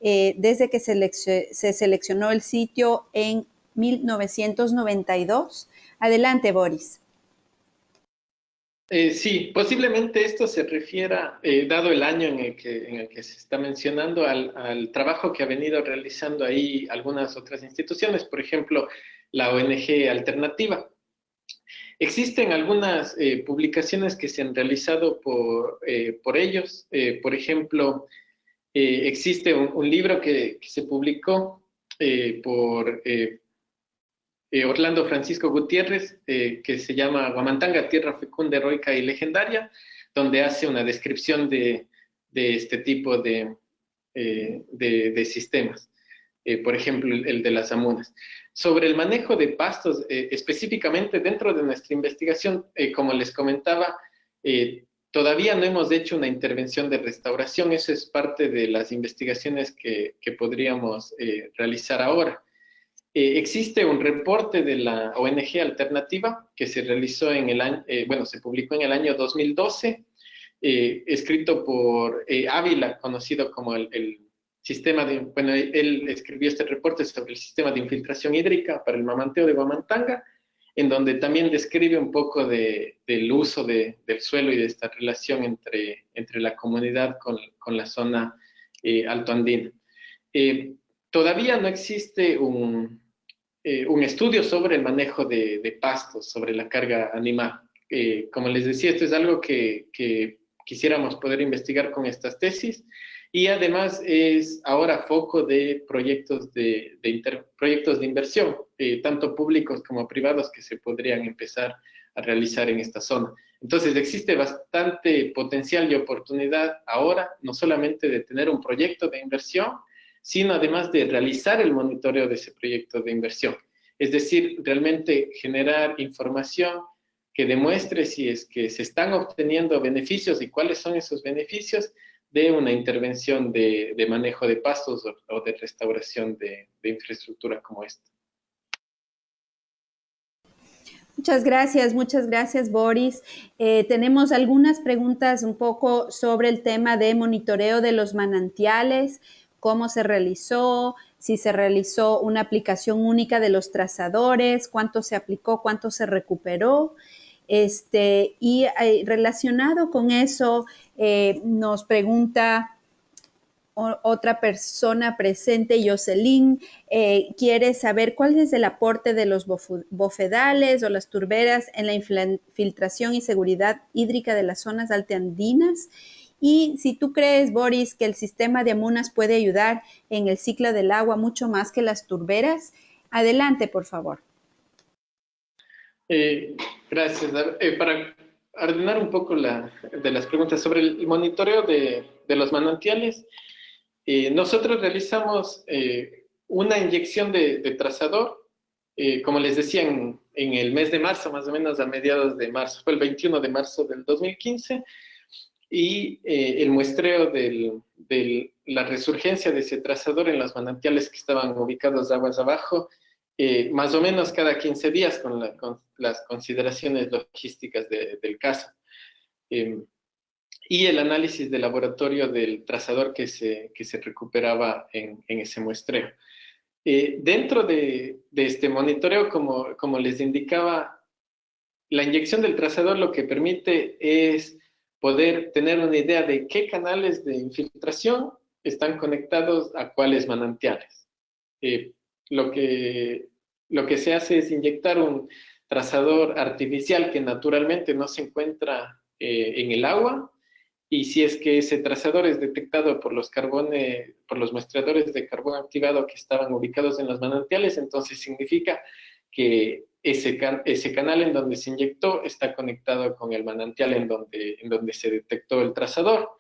desde que se seleccionó el sitio en 1992. Adelante, Boris. Sí, posiblemente esto se refiera, dado el año en el que se está mencionando, al trabajo que ha venido realizando ahí algunas otras instituciones, por ejemplo, la ONG Alternativa. Existen algunas publicaciones que se han realizado por ellos. Por ejemplo, existe un libro que se publicó por Orlando Francisco Gutiérrez, que se llama Huamantanga, Tierra Fecunda, Heroica y Legendaria, donde hace una descripción de este tipo de sistemas. Por ejemplo, el de las amunas. Sobre el manejo de pastos, específicamente dentro de nuestra investigación, como les comentaba, todavía no hemos hecho una intervención de restauración. Eso es parte de las investigaciones que podríamos realizar ahora. Existe un reporte de la ONG Alternativa que se realizó en el año, se publicó en el año 2012, escrito por Ávila, conocido como el sistema él escribió este reporte sobre el sistema de infiltración hídrica para el mamanteo de Huamantanga, en donde también describe un poco del uso del suelo y de esta relación entre la comunidad con la zona altoandina. Todavía no existe un estudio sobre el manejo de pastos, sobre la carga animal. Como les decía, esto es algo que quisiéramos poder investigar con estas tesis y además es ahora foco de proyectos proyectos de inversión, tanto públicos como privados, que se podrían empezar a realizar en esta zona. Entonces existe bastante potencial y oportunidad ahora, no solamente de tener un proyecto de inversión, sino además de realizar el monitoreo de ese proyecto de inversión. Es decir, realmente generar información que demuestre si es que se están obteniendo beneficios y cuáles son esos beneficios de una intervención de manejo de pastos o de restauración de infraestructura como esta. Muchas gracias, Boris. Tenemos algunas preguntas un poco sobre el tema de monitoreo de los manantiales, cómo se realizó, si se realizó una aplicación única de los trazadores, cuánto se aplicó, cuánto se recuperó. Y relacionado con eso, nos pregunta otra persona presente, Jocelyn, quiere saber cuál es el aporte de los bofedales o las turberas en la infiltración y seguridad hídrica de las zonas altoandinas. Y si tú crees, Boris, que el sistema de amunas puede ayudar en el ciclo del agua mucho más que las turberas, adelante, por favor. Gracias. Para ordenar un poco de las preguntas sobre el monitoreo de los manantiales, nosotros realizamos una inyección de trazador, como les decía, en el mes de marzo, más o menos a mediados de marzo, fue el 21 de marzo del 2015, y el muestreo de la resurgencia de ese trazador en los manantiales que estaban ubicados aguas abajo, más o menos cada 15 días con las consideraciones logísticas del caso. Y el análisis de laboratorio del trazador que se recuperaba en ese muestreo. Dentro de este monitoreo, como les indicaba, la inyección del trazador lo que permite es poder tener una idea de qué canales de infiltración están conectados a cuáles manantiales. Lo que se hace es inyectar un trazador artificial que naturalmente no se encuentra en el agua, y si es que ese trazador es detectado por los muestreadores de carbón activado que estaban ubicados en los manantiales, entonces significa que ese canal en donde se inyectó está conectado con el manantial en donde se detectó el trazador.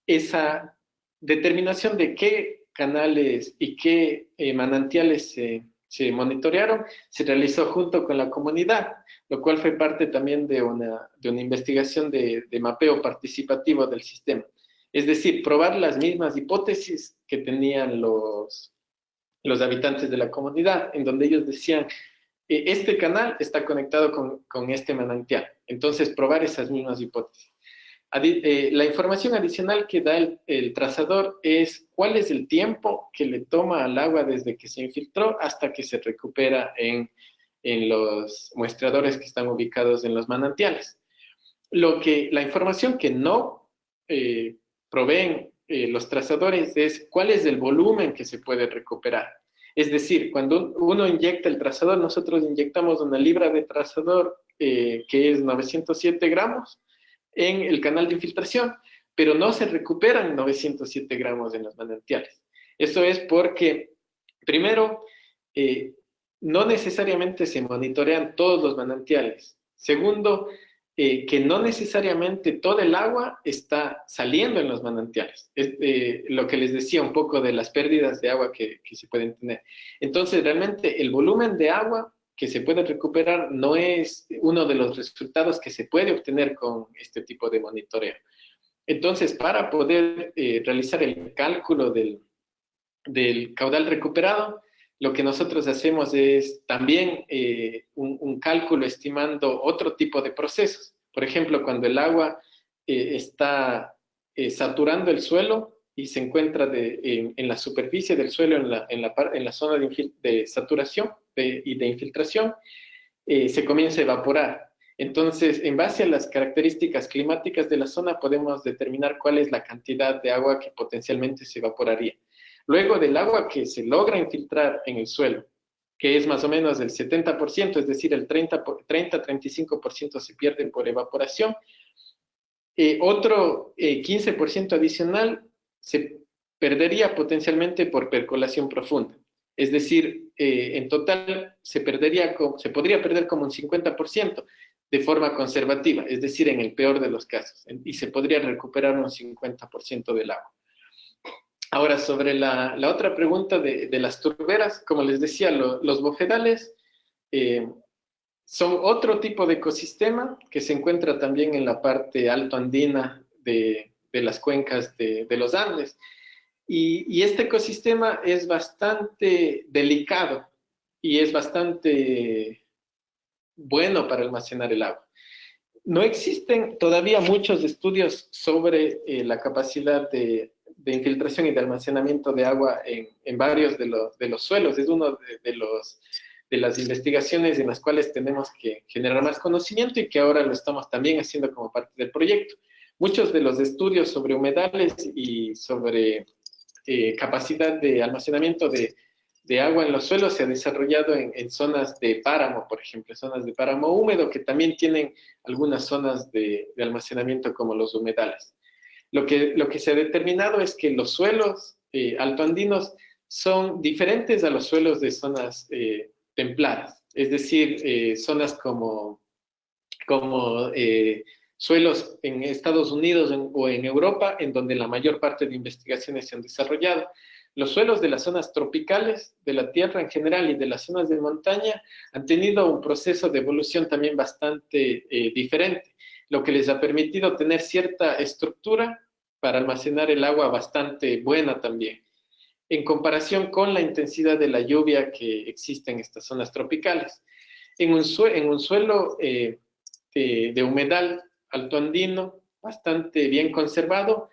Esa determinación de qué canales y qué manantiales se monitorearon se realizó junto con la comunidad, lo cual fue parte también de una investigación de mapeo participativo del sistema. Es decir, probar las mismas hipótesis que tenían los habitantes de la comunidad, en donde ellos decían, este canal está conectado con este manantial. Entonces, probar esas mismas hipótesis. La información adicional que da el trazador es cuál es el tiempo que le toma al agua desde que se infiltró hasta que se recupera en los muestreadores que están ubicados en los manantiales. La información que no proveen los trazadores es cuál es el volumen que se puede recuperar. Es decir, cuando uno inyecta el trazador, nosotros inyectamos una libra de trazador que es 907 gramos en el canal de infiltración, pero no se recuperan 907 gramos en los manantiales. Eso es porque, primero, no necesariamente se monitorean todos los manantiales. Segundo, que no necesariamente todo el agua está saliendo en los manantiales. Lo que les decía un poco de las pérdidas de agua que se pueden tener. Entonces, realmente el volumen de agua que se puede recuperar no es uno de los resultados que se puede obtener con este tipo de monitoreo. Entonces, para poder realizar el cálculo del caudal recuperado, lo que nosotros hacemos es también un cálculo estimando otro tipo de procesos. Por ejemplo, cuando el agua está saturando el suelo y se encuentra en la superficie del suelo, en la zona de saturación y de infiltración, se comienza a evaporar. Entonces, en base a las características climáticas de la zona, podemos determinar cuál es la cantidad de agua que potencialmente se evaporaría. Luego del agua que se logra infiltrar en el suelo, que es más o menos el 70%, es decir, el 30-35% se pierde por evaporación, otro 15% adicional se perdería potencialmente por percolación profunda. Es decir, en total se podría perder como un 50% de forma conservativa, es decir, en el peor de los casos, y se podría recuperar un 50% del agua. Ahora, sobre la otra pregunta de las turberas, como les decía, los bofedales son otro tipo de ecosistema que se encuentra también en la parte altoandina de las cuencas de los Andes. Y este ecosistema es bastante delicado y es bastante bueno para almacenar el agua. No existen todavía muchos estudios sobre la capacidad de infiltración y de almacenamiento de agua en varios de los suelos. Es uno de las investigaciones en las cuales tenemos que generar más conocimiento y que ahora lo estamos también haciendo como parte del proyecto. Muchos de los estudios sobre humedales y sobre capacidad de almacenamiento de agua en los suelos se ha desarrollado en zonas de páramo, por ejemplo, zonas de páramo húmedo que también tienen algunas zonas de almacenamiento como los humedales. Lo que se ha determinado es que los suelos altoandinos son diferentes a los suelos de zonas templadas, es decir, zonas como suelos en Estados Unidos o en Europa, en donde la mayor parte de investigaciones se han desarrollado. Los suelos de las zonas tropicales de la Tierra en general y de las zonas de montaña han tenido un proceso de evolución también bastante diferente, lo que les ha permitido tener cierta estructura para almacenar el agua bastante buena también, en comparación con la intensidad de la lluvia que existe en estas zonas tropicales. En un suelo de humedal altoandino, bastante bien conservado,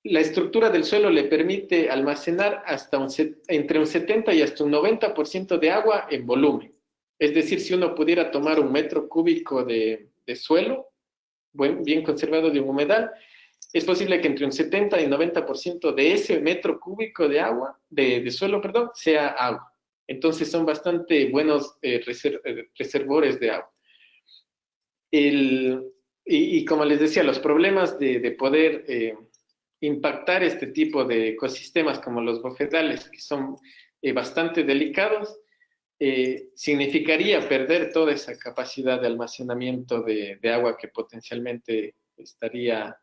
la estructura del suelo le permite almacenar hasta entre un 70 y hasta un 90% de agua en volumen. Es decir, si uno pudiera tomar un metro cúbico de suelo, bien conservado de un humedal, es posible que entre un 70 y 90% de ese metro cúbico de agua, de suelo, perdón, sea agua. Entonces son bastante buenos reservores de agua. Y como les decía, los problemas de poder impactar este tipo de ecosistemas como los bofedales, que son bastante delicados, significaría perder toda esa capacidad de almacenamiento de agua que potencialmente estaría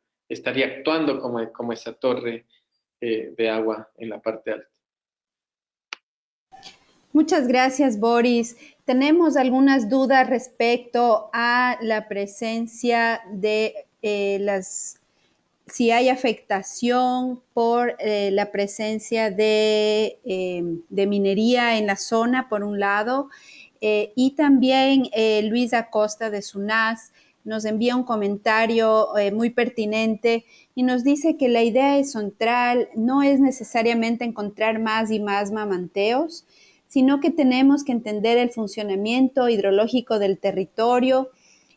actuando como esa torre de agua en la parte alta. Muchas gracias, Boris. Tenemos algunas dudas respecto a la presencia de si hay afectación por la presencia de minería en la zona, por un lado, y también Luis Acosta de SUNAS nos envía un comentario muy pertinente y nos dice que la idea central no es necesariamente encontrar más y más mamanteos, sino que tenemos que entender el funcionamiento hidrológico del territorio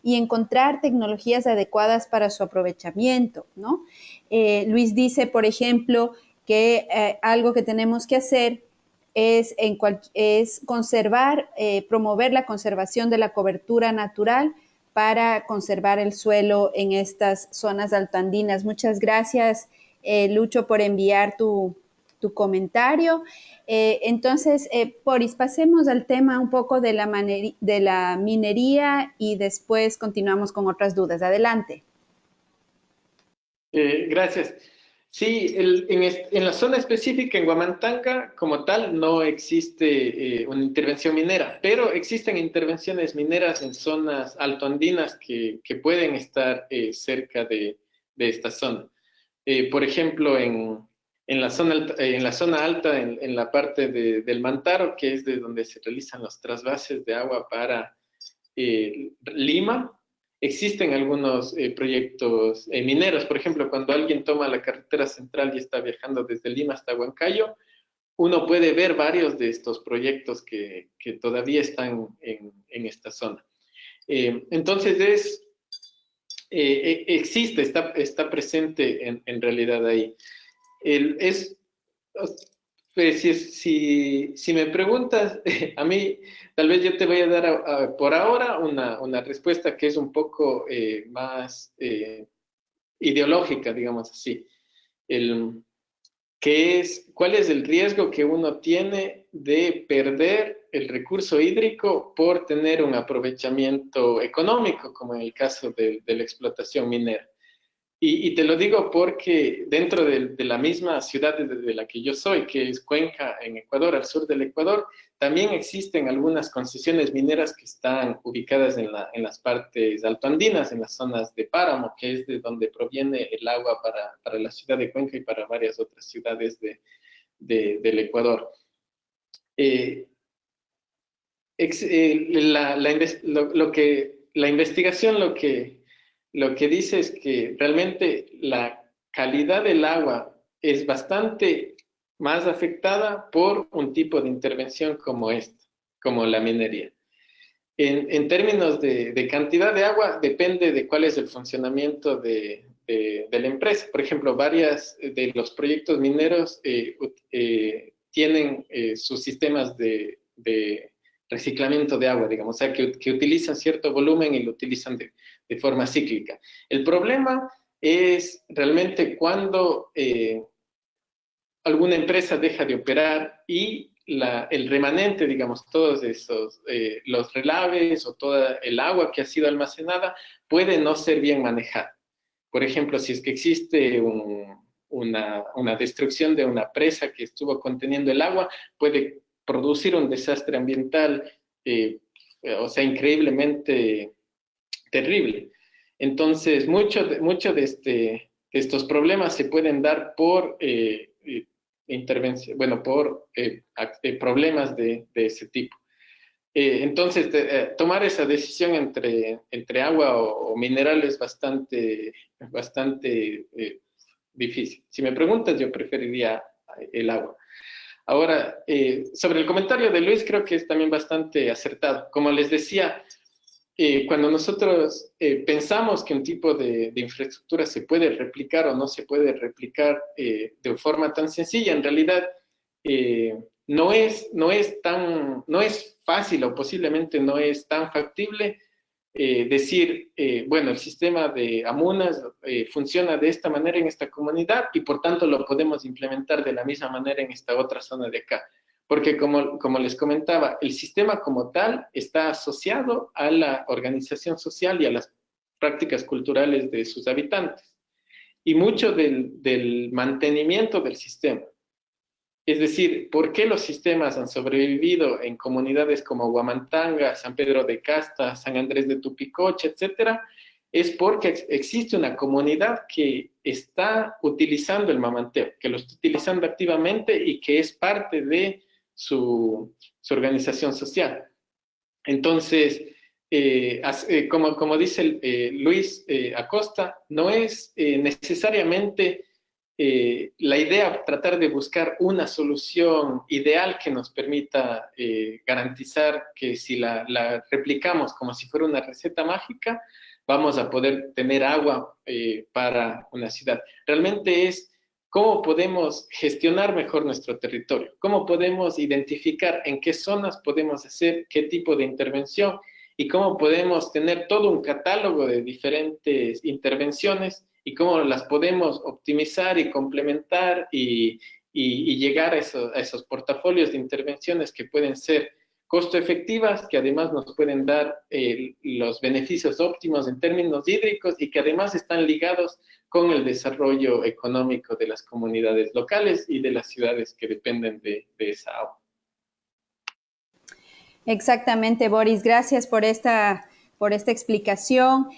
y encontrar tecnologías adecuadas para su aprovechamiento, ¿no? Luis dice, por ejemplo, que algo que tenemos que hacer es conservar, promover la conservación de la cobertura natural para conservar el suelo en estas zonas altoandinas. Muchas gracias, Lucho, por enviar tu comentario. Entonces, Boris, pasemos al tema un poco de la minería y después continuamos con otras dudas. Adelante. Gracias. Sí, en la zona específica, en Huamantanga, como tal, no existe una intervención minera, pero existen intervenciones mineras en zonas altoandinas que pueden estar cerca de esta zona. Por ejemplo, en la zona alta, en la parte del Mantaro, que es de donde se realizan los trasvases de agua para Lima, existen algunos proyectos mineros. Por ejemplo, cuando alguien toma la carretera central y está viajando desde Lima hasta Huancayo, uno puede ver varios de estos proyectos que todavía están en esta zona. Entonces, existe, está presente en realidad ahí. Pues, si me preguntas, a mí, tal vez yo te voy a dar por ahora una respuesta que es un poco más ideológica, digamos así. ¿Cuál es el riesgo que uno tiene de perder el recurso hídrico por tener un aprovechamiento económico, como en el caso de la explotación minera? Y te lo digo porque dentro de la misma ciudad de la que yo soy, que es Cuenca, en Ecuador, al sur del Ecuador, también existen algunas concesiones mineras que están ubicadas en las partes altoandinas, en las zonas de páramo, que es de donde proviene el agua para la ciudad de Cuenca y para varias otras ciudades del Ecuador. La investigación lo que dice es que realmente la calidad del agua es bastante más afectada por un tipo de intervención como esta, como la minería. En términos de cantidad de agua, depende de cuál es el funcionamiento de de la empresa. Por ejemplo, varias de los proyectos mineros tienen sus sistemas de reciclamiento de agua, digamos, o sea, que utilizan cierto volumen y lo utilizan de forma cíclica. El problema es realmente cuando alguna empresa deja de operar y el remanente, digamos, todos esos, los relaves o toda el agua que ha sido almacenada puede no ser bien manejada. Por ejemplo, si es que existe una destrucción de una presa que estuvo conteniendo el agua, puede producir un desastre ambiental, o sea, increíblemente terrible. Entonces, mucho de estos problemas se pueden dar por intervención, bueno, por problemas de ese tipo. Entonces, tomar esa decisión entre agua o mineral es bastante difícil. Si me preguntas, yo preferiría el agua. Ahora, sobre el comentario de Luis, creo que es también bastante acertado. Como les decía, cuando nosotros pensamos que un tipo de infraestructura se puede replicar o no se puede replicar de forma tan sencilla, en realidad no es fácil o posiblemente no es tan factible decir, bueno, el sistema de Amunas funciona de esta manera en esta comunidad y por tanto lo podemos implementar de la misma manera en esta otra zona de acá. Porque como les comentaba, el sistema como tal está asociado a la organización social y a las prácticas culturales de sus habitantes. Y mucho del mantenimiento del sistema. Es decir, ¿por qué los sistemas han sobrevivido en comunidades como Huamantanga, San Pedro de Casta, San Andrés de Tupicoche, etcétera? Es porque existe una comunidad que está utilizando el mamanteo, que lo está utilizando activamente y que es parte de su organización social. Entonces, como dice Luis Acosta, no es necesariamente la idea tratar de buscar una solución ideal que nos permita garantizar que si la replicamos como si fuera una receta mágica, vamos a poder tener agua para una ciudad. Realmente es cómo podemos gestionar mejor nuestro territorio, cómo podemos identificar en qué zonas podemos hacer qué tipo de intervención y cómo podemos tener todo un catálogo de diferentes intervenciones y cómo las podemos optimizar y complementar y llegar a esos portafolios de intervenciones que pueden ser costo efectivas, que además nos pueden dar los beneficios óptimos en términos hídricos y que además están ligados con el desarrollo económico de las comunidades locales y de las ciudades que dependen de esa agua. Exactamente, Boris. Gracias por esta explicación.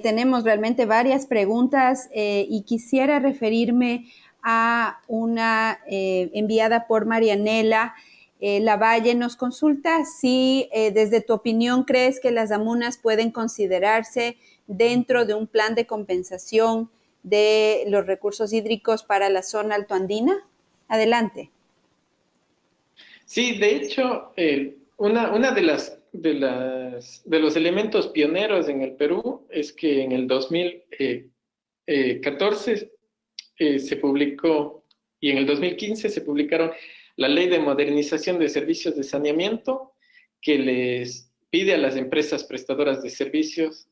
Tenemos realmente varias preguntas y quisiera referirme a una enviada por Marianela Lavalle. Nos consulta si desde tu opinión crees que las amunas pueden considerarse dentro de un plan de compensación de los recursos hídricos para la zona altoandina. Adelante. Sí, de hecho, una de los elementos pioneros en el Perú es que en el 2014 se publicó y en el 2015 se publicaron la Ley de Modernización de Servicios de Saneamiento, que les pide a las empresas prestadoras de servicios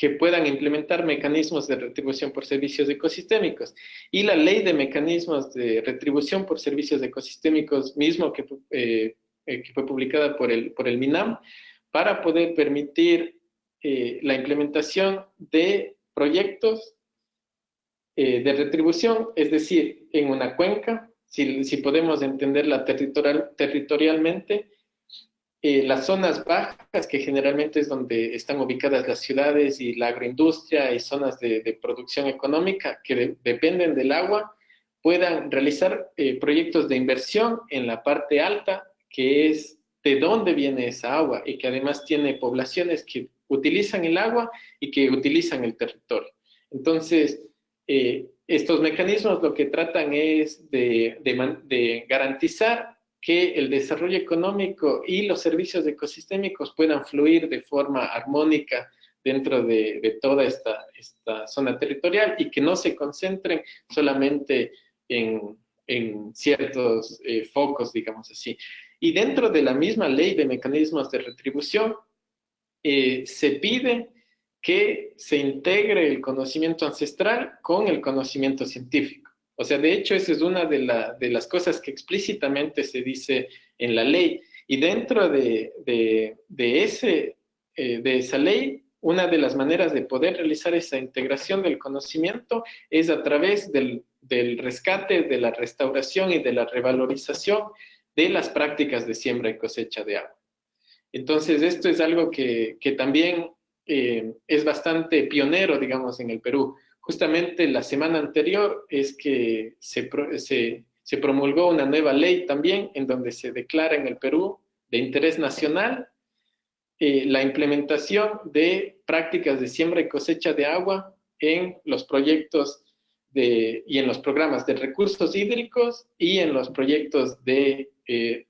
que puedan implementar mecanismos de retribución por servicios ecosistémicos. Y la Ley de Mecanismos de Retribución por Servicios Ecosistémicos mismo que fue publicada por el MINAM, para poder permitir la implementación de proyectos de retribución, es decir, en una cuenca, si podemos entenderla territorialmente, las zonas bajas, que generalmente es donde están ubicadas las ciudades y la agroindustria y zonas de producción económica que dependen del agua, puedan realizar proyectos de inversión en la parte alta, que es de dónde viene esa agua y que además tiene poblaciones que utilizan el agua y que utilizan el territorio. Entonces, estos mecanismos lo que tratan es de garantizar que el desarrollo económico y los servicios ecosistémicos puedan fluir de forma armónica dentro de toda esta zona territorial y que no se concentren solamente en ciertos focos, digamos así. Y dentro de la misma ley de mecanismos de retribución, se pide que se integre el conocimiento ancestral con el conocimiento científico. O sea, de hecho, esa es una de las cosas que explícitamente se dice en la ley. Y dentro de esa ley, una de las maneras de poder realizar esa integración del conocimiento es a través del rescate, de la restauración y de la revalorización de las prácticas de siembra y cosecha de agua. Entonces, esto es algo que también es bastante pionero, digamos, en el Perú. Justamente la semana anterior es que se promulgó una nueva ley también en donde se declara en el Perú de interés nacional la implementación de prácticas de siembra y cosecha de agua en los proyectos y en los programas de recursos hídricos y en los proyectos en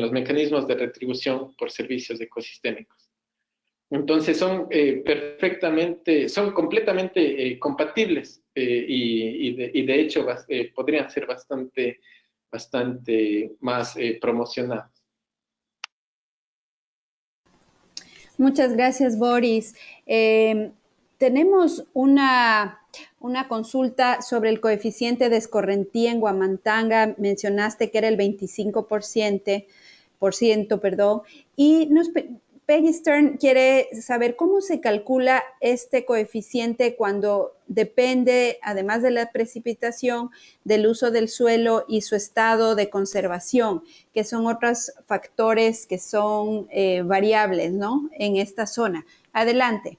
los mecanismos de retribución por servicios ecosistémicos. Entonces son completamente compatibles y de hecho podrían ser bastante más promocionados. Muchas gracias, Boris. Tenemos una consulta sobre el coeficiente de escorrentía en Huamantanga. Mencionaste que era el 25%, y Peggy Stern quiere saber cómo se calcula este coeficiente cuando depende, además de la precipitación, del uso del suelo y su estado de conservación, que son otros factores que son variables, ¿no?, en esta zona. Adelante.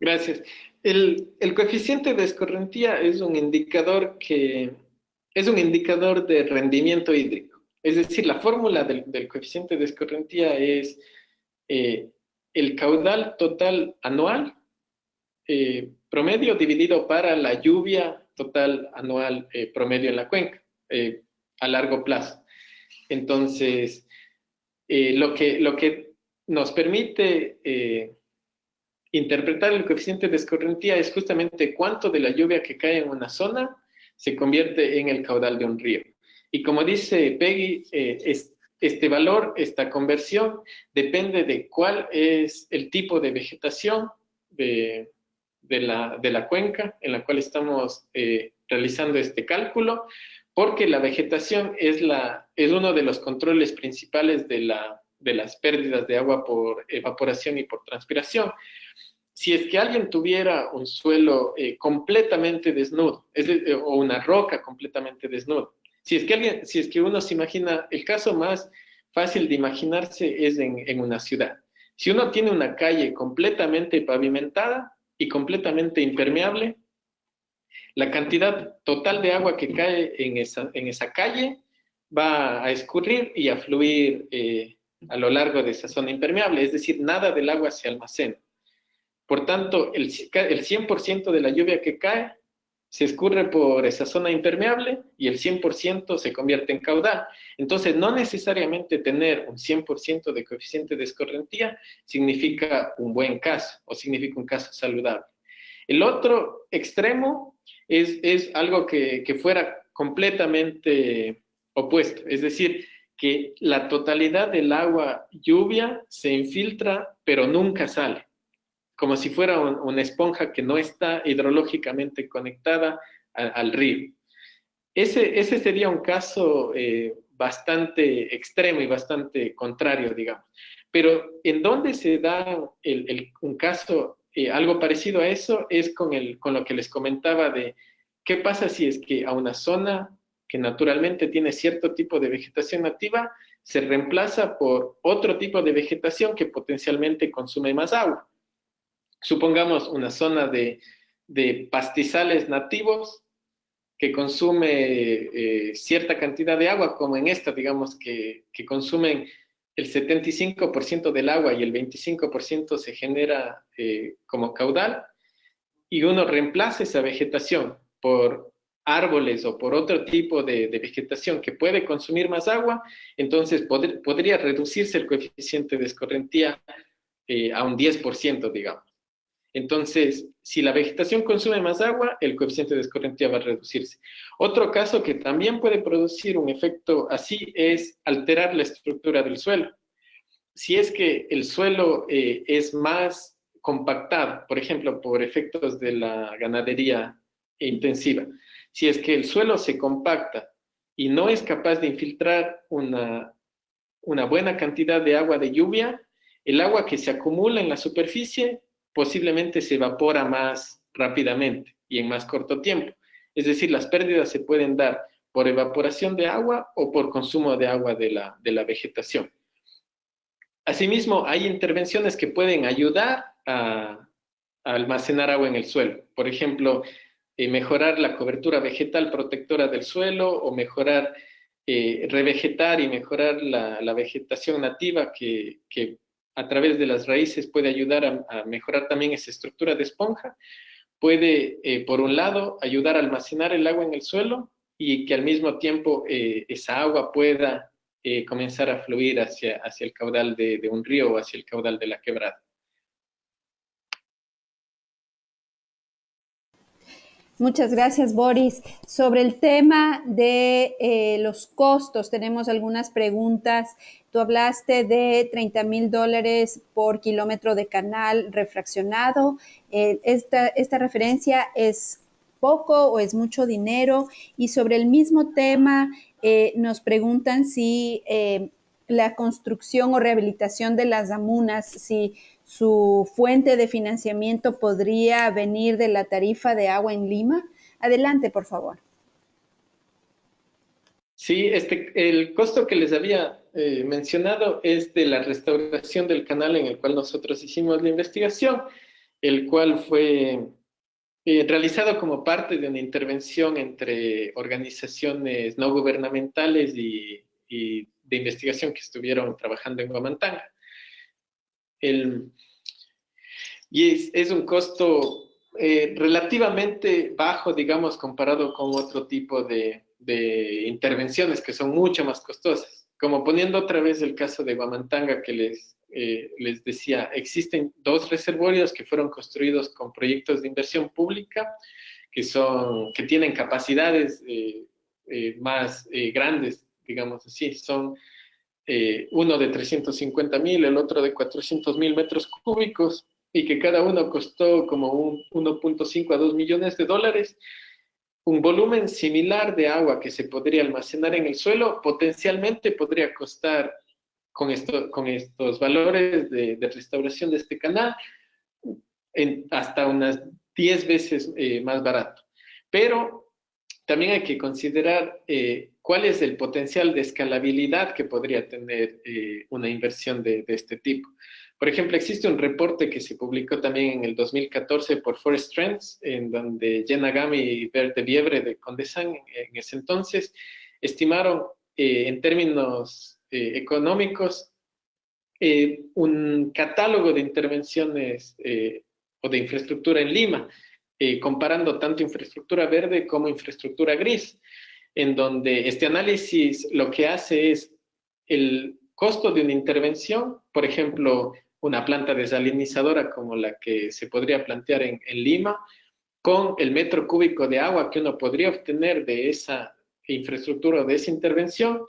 Gracias. El coeficiente de escorrentía es un indicador de rendimiento hídrico. Es decir, la fórmula del coeficiente de escorrentía es el caudal total anual promedio dividido para la lluvia total anual promedio en la cuenca a largo plazo. Entonces, lo que nos permite interpretar el coeficiente de escorrentía es justamente cuánto de la lluvia que cae en una zona se convierte en el caudal de un río. Y como dice Peggy, este valor, esta conversión, depende de cuál es el tipo de vegetación de la cuenca en la cual estamos realizando este cálculo, porque la vegetación es uno de los controles principales de las pérdidas de agua por evaporación y por transpiración. Si es que alguien tuviera un suelo completamente desnudo, o una roca completamente desnuda, si es que uno se imagina, el caso más fácil de imaginarse es en una ciudad. Si uno tiene una calle completamente pavimentada y completamente impermeable, la cantidad total de agua que cae en esa calle va a escurrir y a fluir a lo largo de esa zona impermeable, es decir, nada del agua se almacena. Por tanto, el 100% de la lluvia que cae se escurre por esa zona impermeable y el 100% se convierte en caudal. Entonces, no necesariamente tener un 100% de coeficiente de escorrentía significa un buen caso o significa un caso saludable. El otro extremo es algo que fuera completamente opuesto, es decir, que la totalidad del agua lluvia se infiltra, pero nunca sale, como si fuera una esponja que no está hidrológicamente conectada al río. Ese sería un caso bastante extremo y bastante contrario, digamos. Pero en donde se da un caso algo parecido a eso es con lo que les comentaba de qué pasa si es que a una zona que naturalmente tiene cierto tipo de vegetación nativa se reemplaza por otro tipo de vegetación que potencialmente consume más agua. Supongamos una zona de pastizales nativos que consume cierta cantidad de agua, como en esta, digamos, que consumen el 75% del agua y el 25% se genera como caudal, y uno reemplaza esa vegetación por árboles o por otro tipo de vegetación que puede consumir más agua, entonces podría reducirse el coeficiente de escorrentía a un 10%, digamos. Entonces, si la vegetación consume más agua, el coeficiente de escorrentía va a reducirse. Otro caso que también puede producir un efecto así es alterar la estructura del suelo. Si es que el suelo es más compactado, por ejemplo, por efectos de la ganadería intensiva, si es que el suelo se compacta y no es capaz de infiltrar una buena cantidad de agua de lluvia, el agua que se acumula en la superficie posiblemente se evapora más rápidamente y en más corto tiempo. Es decir, las pérdidas se pueden dar por evaporación de agua o por consumo de agua de la vegetación. Asimismo, hay intervenciones que pueden ayudar a almacenar agua en el suelo. Por ejemplo, mejorar la cobertura vegetal protectora del suelo o mejorar, revegetar y mejorar la vegetación nativa que a través de las raíces puede ayudar a mejorar también esa estructura de esponja. Puede, por un lado, ayudar a almacenar el agua en el suelo y que al mismo tiempo esa agua pueda comenzar a fluir hacia el caudal de un río o hacia el caudal de la quebrada. Muchas gracias, Boris. Sobre el tema de los costos, tenemos algunas preguntas. Tú hablaste de $30,000 por kilómetro de canal refraccionado. ¿Esta referencia es poco o es mucho dinero? Y sobre el mismo tema, nos preguntan si la construcción o rehabilitación de las amunas, si su fuente de financiamiento podría venir de la tarifa de agua en Lima. Adelante, por favor. Sí, el costo que les había mencionado es de la restauración del canal en el cual nosotros hicimos la investigación, el cual fue realizado como parte de una intervención entre organizaciones no gubernamentales y de investigación que estuvieron trabajando en Huamantanga. Y es un costo relativamente bajo, digamos, comparado con otro tipo de intervenciones que son mucho más costosas. Como poniendo otra vez el caso de Huamantanga que les decía, existen 2 reservorios que fueron construidos con proyectos de inversión pública que tienen capacidades más grandes, digamos así. Son uno de 350,000, el otro de 400,000 metros cúbicos, y que cada uno costó como 1.5 a 2 millones de dólares. Un volumen similar de agua que se podría almacenar en el suelo potencialmente podría costar con estos valores de restauración de este canal hasta unas 10 veces más barato. Pero también hay que considerar cuál es el potencial de escalabilidad que podría tener una inversión de este tipo. Por ejemplo, existe un reporte que se publicó también en el 2014 por Forest Trends, en donde Jenna Gami y Bert de Viebre de Condesan, en ese entonces, estimaron en términos económicos un catálogo de intervenciones o de infraestructura en Lima, comparando tanto infraestructura verde como infraestructura gris, en donde este análisis lo que hace es el costo de una intervención, por ejemplo, una planta desalinizadora como la que se podría plantear en Lima, con el metro cúbico de agua que uno podría obtener de esa infraestructura o de esa intervención,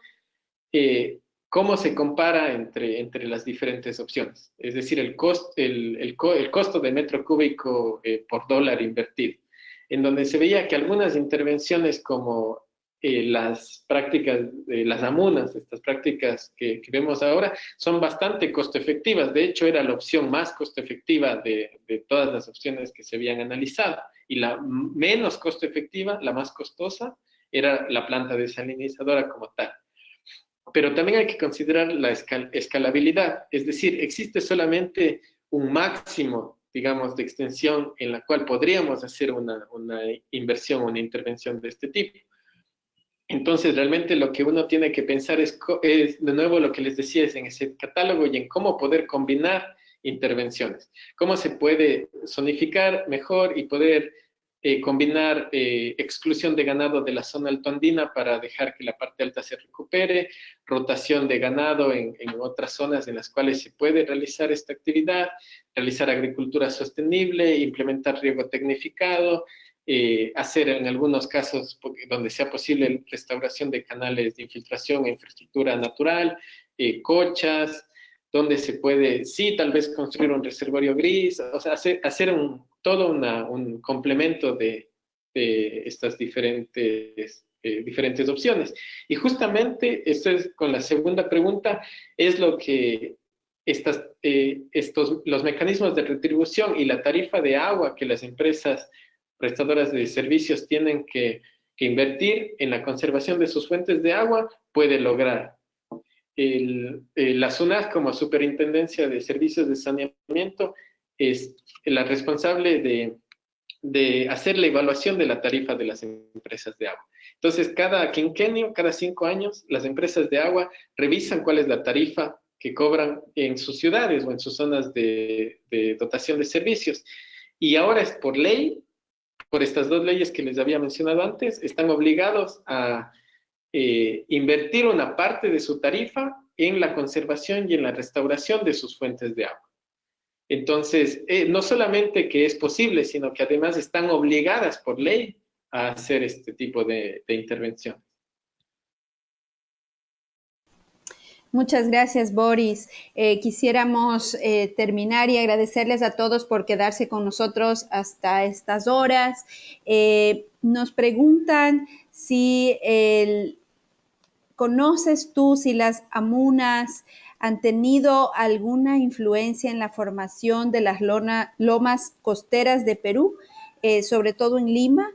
cómo se compara entre las diferentes opciones. Es decir, el costo de metro cúbico por dólar invertido, en donde se veía que algunas intervenciones como las prácticas de las amunas, estas prácticas que vemos ahora, son bastante costo efectivas. De hecho, era la opción más costo efectiva de todas las opciones que se habían analizado. Y la menos costo efectiva, la más costosa, era la planta desalinizadora como tal. Pero también hay que considerar la escalabilidad, es decir, existe solamente un máximo, digamos, de extensión en la cual podríamos hacer una inversión, una intervención de este tipo. Entonces, realmente lo que uno tiene que pensar es, de nuevo, lo que les decía, es en ese catálogo y en cómo poder combinar intervenciones. Cómo se puede zonificar mejor y poder combinar exclusión de ganado de la zona altoandina para dejar que la parte alta se recupere, rotación de ganado en otras zonas en las cuales se puede realizar esta actividad, realizar agricultura sostenible, implementar riego tecnificado, hacer en algunos casos donde sea posible restauración de canales de infiltración e infraestructura natural, cochas, donde se puede, sí, tal vez construir un reservorio gris, o sea, hacer todo un complemento de estas diferentes opciones. Y justamente, esto es con la segunda pregunta, es lo que los mecanismos de retribución y la tarifa de agua que las empresas prestadoras de servicios tienen que invertir en la conservación de sus fuentes de agua puede lograr. La SUNAT, como Superintendencia de Servicios de Saneamiento, es la responsable de hacer la evaluación de la tarifa de las empresas de agua. Entonces, cada quinquenio, cada 5 años, las empresas de agua revisan cuál es la tarifa que cobran en sus ciudades o en sus zonas de dotación de servicios. Y ahora es por ley, por estas dos leyes que les había mencionado antes, están obligados a invertir una parte de su tarifa en la conservación y en la restauración de sus fuentes de agua. Entonces, no solamente que es posible, sino que además están obligadas por ley a hacer este tipo de intervención. Muchas gracias, Boris. Quisiéramos terminar y agradecerles a todos por quedarse con nosotros hasta estas horas. Nos preguntan si ¿conoces tú si las amunas han tenido alguna influencia en la formación de las lomas costeras de Perú, sobre todo en Lima?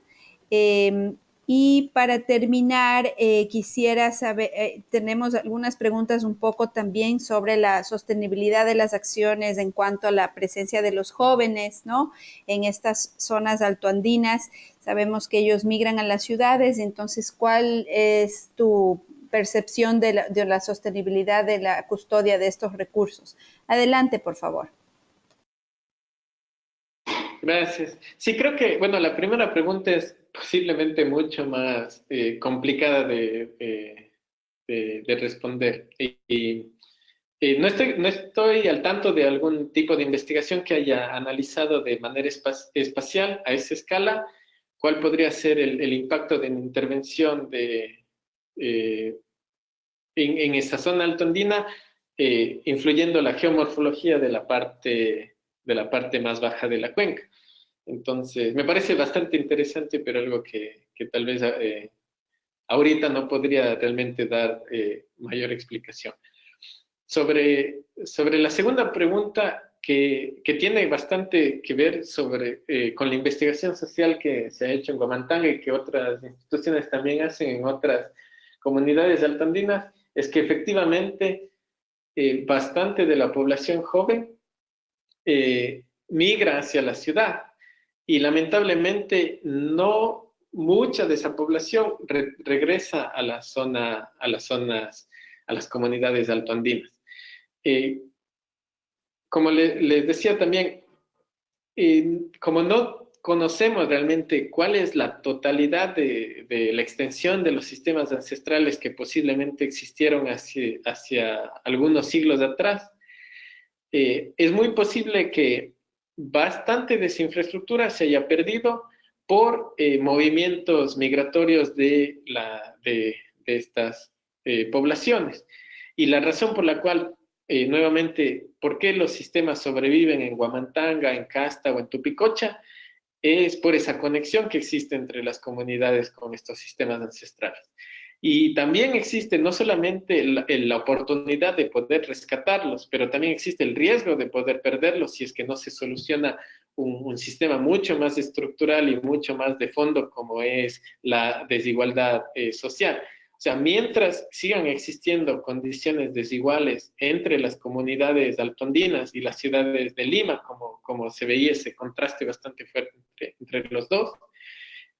Y para terminar, quisiera saber, tenemos algunas preguntas un poco también sobre la sostenibilidad de las acciones en cuanto a la presencia de los jóvenes, ¿no? En estas zonas altoandinas. Sabemos que ellos migran a las ciudades, entonces, ¿cuál es tu percepción de la sostenibilidad de la custodia de estos recursos? Adelante, por favor. Gracias. Sí, creo que, bueno, la primera pregunta es posiblemente mucho más complicada de responder. No estoy al tanto de algún tipo de investigación que haya analizado de manera espacial a esa escala cuál podría ser el impacto de la intervención en esta zona altoandina, influyendo la geomorfología de la parte más baja de la cuenca. Entonces, me parece bastante interesante, pero algo que tal vez ahorita no podría realmente dar mayor explicación. Sobre la segunda pregunta, que tiene bastante que ver con la investigación social que se ha hecho en Huamantanga y que otras instituciones también hacen en otras comunidades altoandinas, es que efectivamente bastante de la población joven migra hacia la ciudad y lamentablemente no mucha de esa población regresa a las comunidades altoandinas. Como les decía también, como no conocemos realmente cuál es la totalidad de la extensión de los sistemas ancestrales que posiblemente existieron hacia algunos siglos atrás, es muy posible que bastante de esa infraestructura se haya perdido por movimientos migratorios de estas poblaciones. Y la razón por la cual, nuevamente, ¿por qué los sistemas sobreviven en Huamantanga, en Casta o en Tupicocha? Es por esa conexión que existe entre las comunidades con estos sistemas ancestrales. Y también existe no solamente la oportunidad de poder rescatarlos, pero también existe el riesgo de poder perderlos si es que no se soluciona un sistema mucho más estructural y mucho más de fondo como es la desigualdad social. O sea, mientras sigan existiendo condiciones desiguales entre las comunidades altoandinas y las ciudades de Lima, como se veía ese contraste bastante fuerte entre los dos,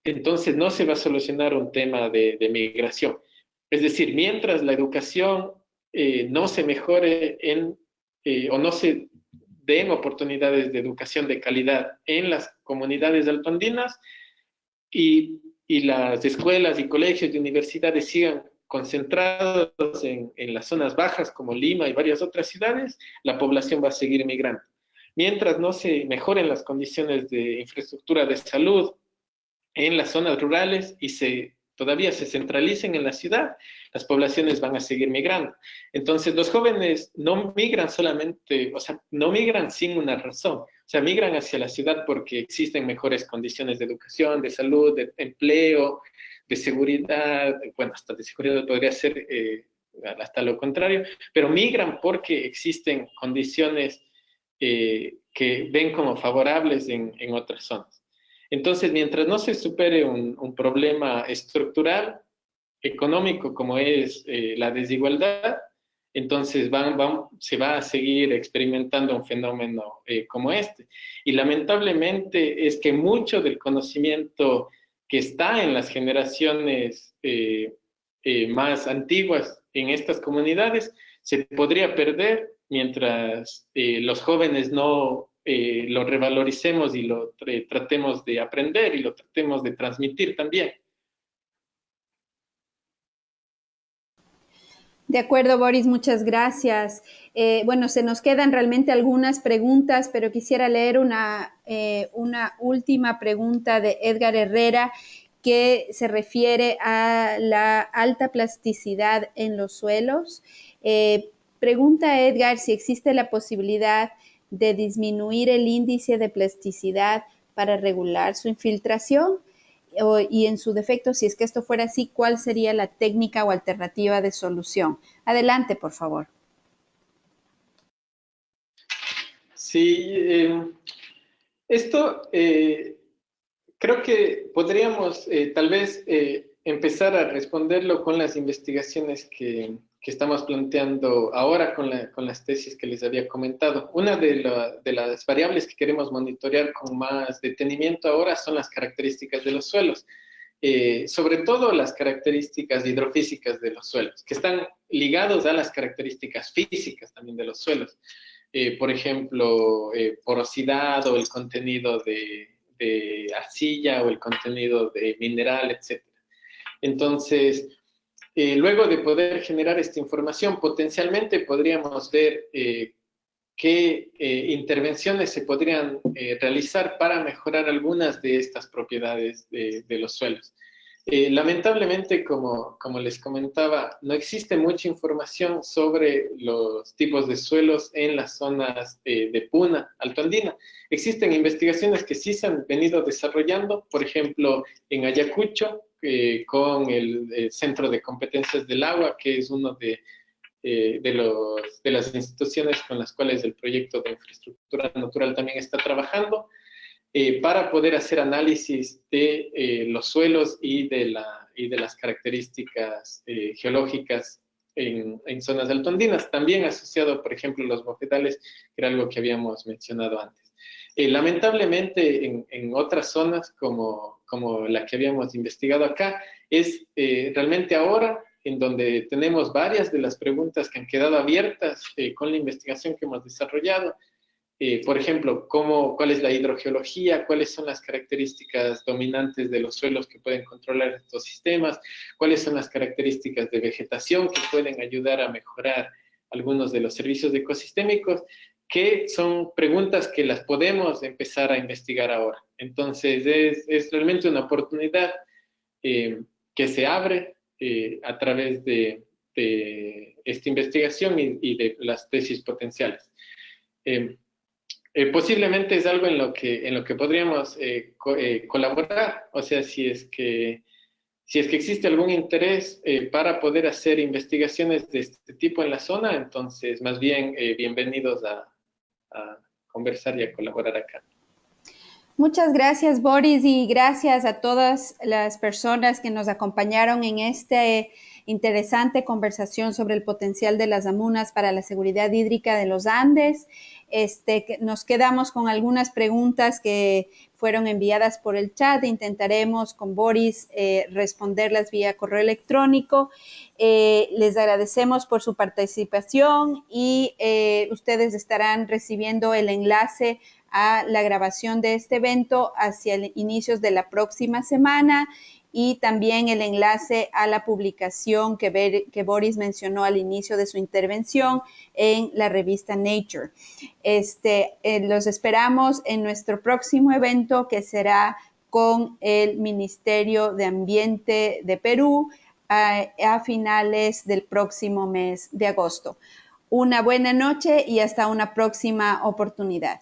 entonces no se va a solucionar un tema de migración. Es decir, mientras la educación no se mejore o no se den oportunidades de educación de calidad en las comunidades altoandinas, y las escuelas y colegios y universidades sigan concentrados en las zonas bajas como Lima y varias otras ciudades, la población va a seguir migrando. Mientras no se mejoren las condiciones de infraestructura de salud en las zonas rurales y todavía se centralicen en la ciudad, las poblaciones van a seguir migrando. Entonces, los jóvenes no migran solamente, o sea, no migran sin una razón, o sea, migran hacia la ciudad porque existen mejores condiciones de educación, de salud, de empleo, de seguridad, bueno, hasta de seguridad podría ser hasta lo contrario, pero migran porque existen condiciones que ven como favorables en otras zonas. Entonces, mientras no se supere un problema estructural, económico, como es la desigualdad, entonces se va a seguir experimentando un fenómeno como este. Y lamentablemente es que mucho del conocimiento que está en las generaciones más antiguas en estas comunidades se podría perder mientras los jóvenes no lo revaloricemos y lo tratemos de aprender y lo tratemos de transmitir también. De acuerdo, Boris, muchas gracias. Bueno, se nos quedan realmente algunas preguntas, pero quisiera leer una última pregunta de Edgar Herrera que se refiere a la alta plasticidad en los suelos. Pregunta Edgar si existe la posibilidad de disminuir el índice de plasticidad para regular su infiltración. Y en su defecto, si es que esto fuera así, ¿cuál sería la técnica o alternativa de solución? Adelante, por favor. Sí, esto creo que podríamos tal vez empezar a responderlo con las investigaciones que estamos planteando ahora con las tesis que les había comentado. Una de las variables que queremos monitorear con más detenimiento ahora son las características de los suelos. Sobre todo las características hidrofísicas de los suelos, que están ligados a las características físicas también de los suelos. Por ejemplo, porosidad o el contenido de arcilla o el contenido de mineral, etc. Entonces, luego de poder generar esta información, potencialmente podríamos ver qué intervenciones se podrían realizar para mejorar algunas de estas propiedades de los suelos. Lamentablemente, como les comentaba, no existe mucha información sobre los tipos de suelos en las zonas de Puna, altoandina. Existen investigaciones que sí se han venido desarrollando, por ejemplo, en Ayacucho, con el Centro de Competencias del Agua, que es uno de las instituciones con las cuales el proyecto de infraestructura natural también está trabajando, para poder hacer análisis de los suelos y de las características geológicas en zonas altoandinas, también asociado, por ejemplo, a los bofedales, que era algo que habíamos mencionado antes. Lamentablemente, en otras zonas, como la que habíamos investigado acá, es realmente ahora en donde tenemos varias de las preguntas que han quedado abiertas con la investigación que hemos desarrollado. Por ejemplo, cuál es la hidrogeología, cuáles son las características dominantes de los suelos que pueden controlar estos sistemas, cuáles son las características de vegetación que pueden ayudar a mejorar algunos de los servicios ecosistémicos, que son preguntas que las podemos empezar a investigar ahora. Entonces, es realmente una oportunidad que se abre a través de esta investigación y de las tesis potenciales. Posiblemente es algo en lo que podríamos colaborar, o sea, si es que existe algún interés para poder hacer investigaciones de este tipo en la zona, entonces más bien bienvenidos a conversar y a colaborar acá. Muchas gracias, Boris, y gracias a todas las personas que nos acompañaron en esta interesante conversación sobre el potencial de las amunas para la seguridad hídrica de los Andes. Nos quedamos con algunas preguntas que fueron enviadas por el chat. Intentaremos con Boris responderlas vía correo electrónico. Les agradecemos por su participación y ustedes estarán recibiendo el enlace a la grabación de este evento hacia inicios de la próxima semana y también el enlace a la publicación que Boris mencionó al inicio de su intervención en la revista Nature. Los esperamos en nuestro próximo evento, que será con el Ministerio de Ambiente de Perú a finales del próximo mes de agosto. Una buena noche y hasta una próxima oportunidad.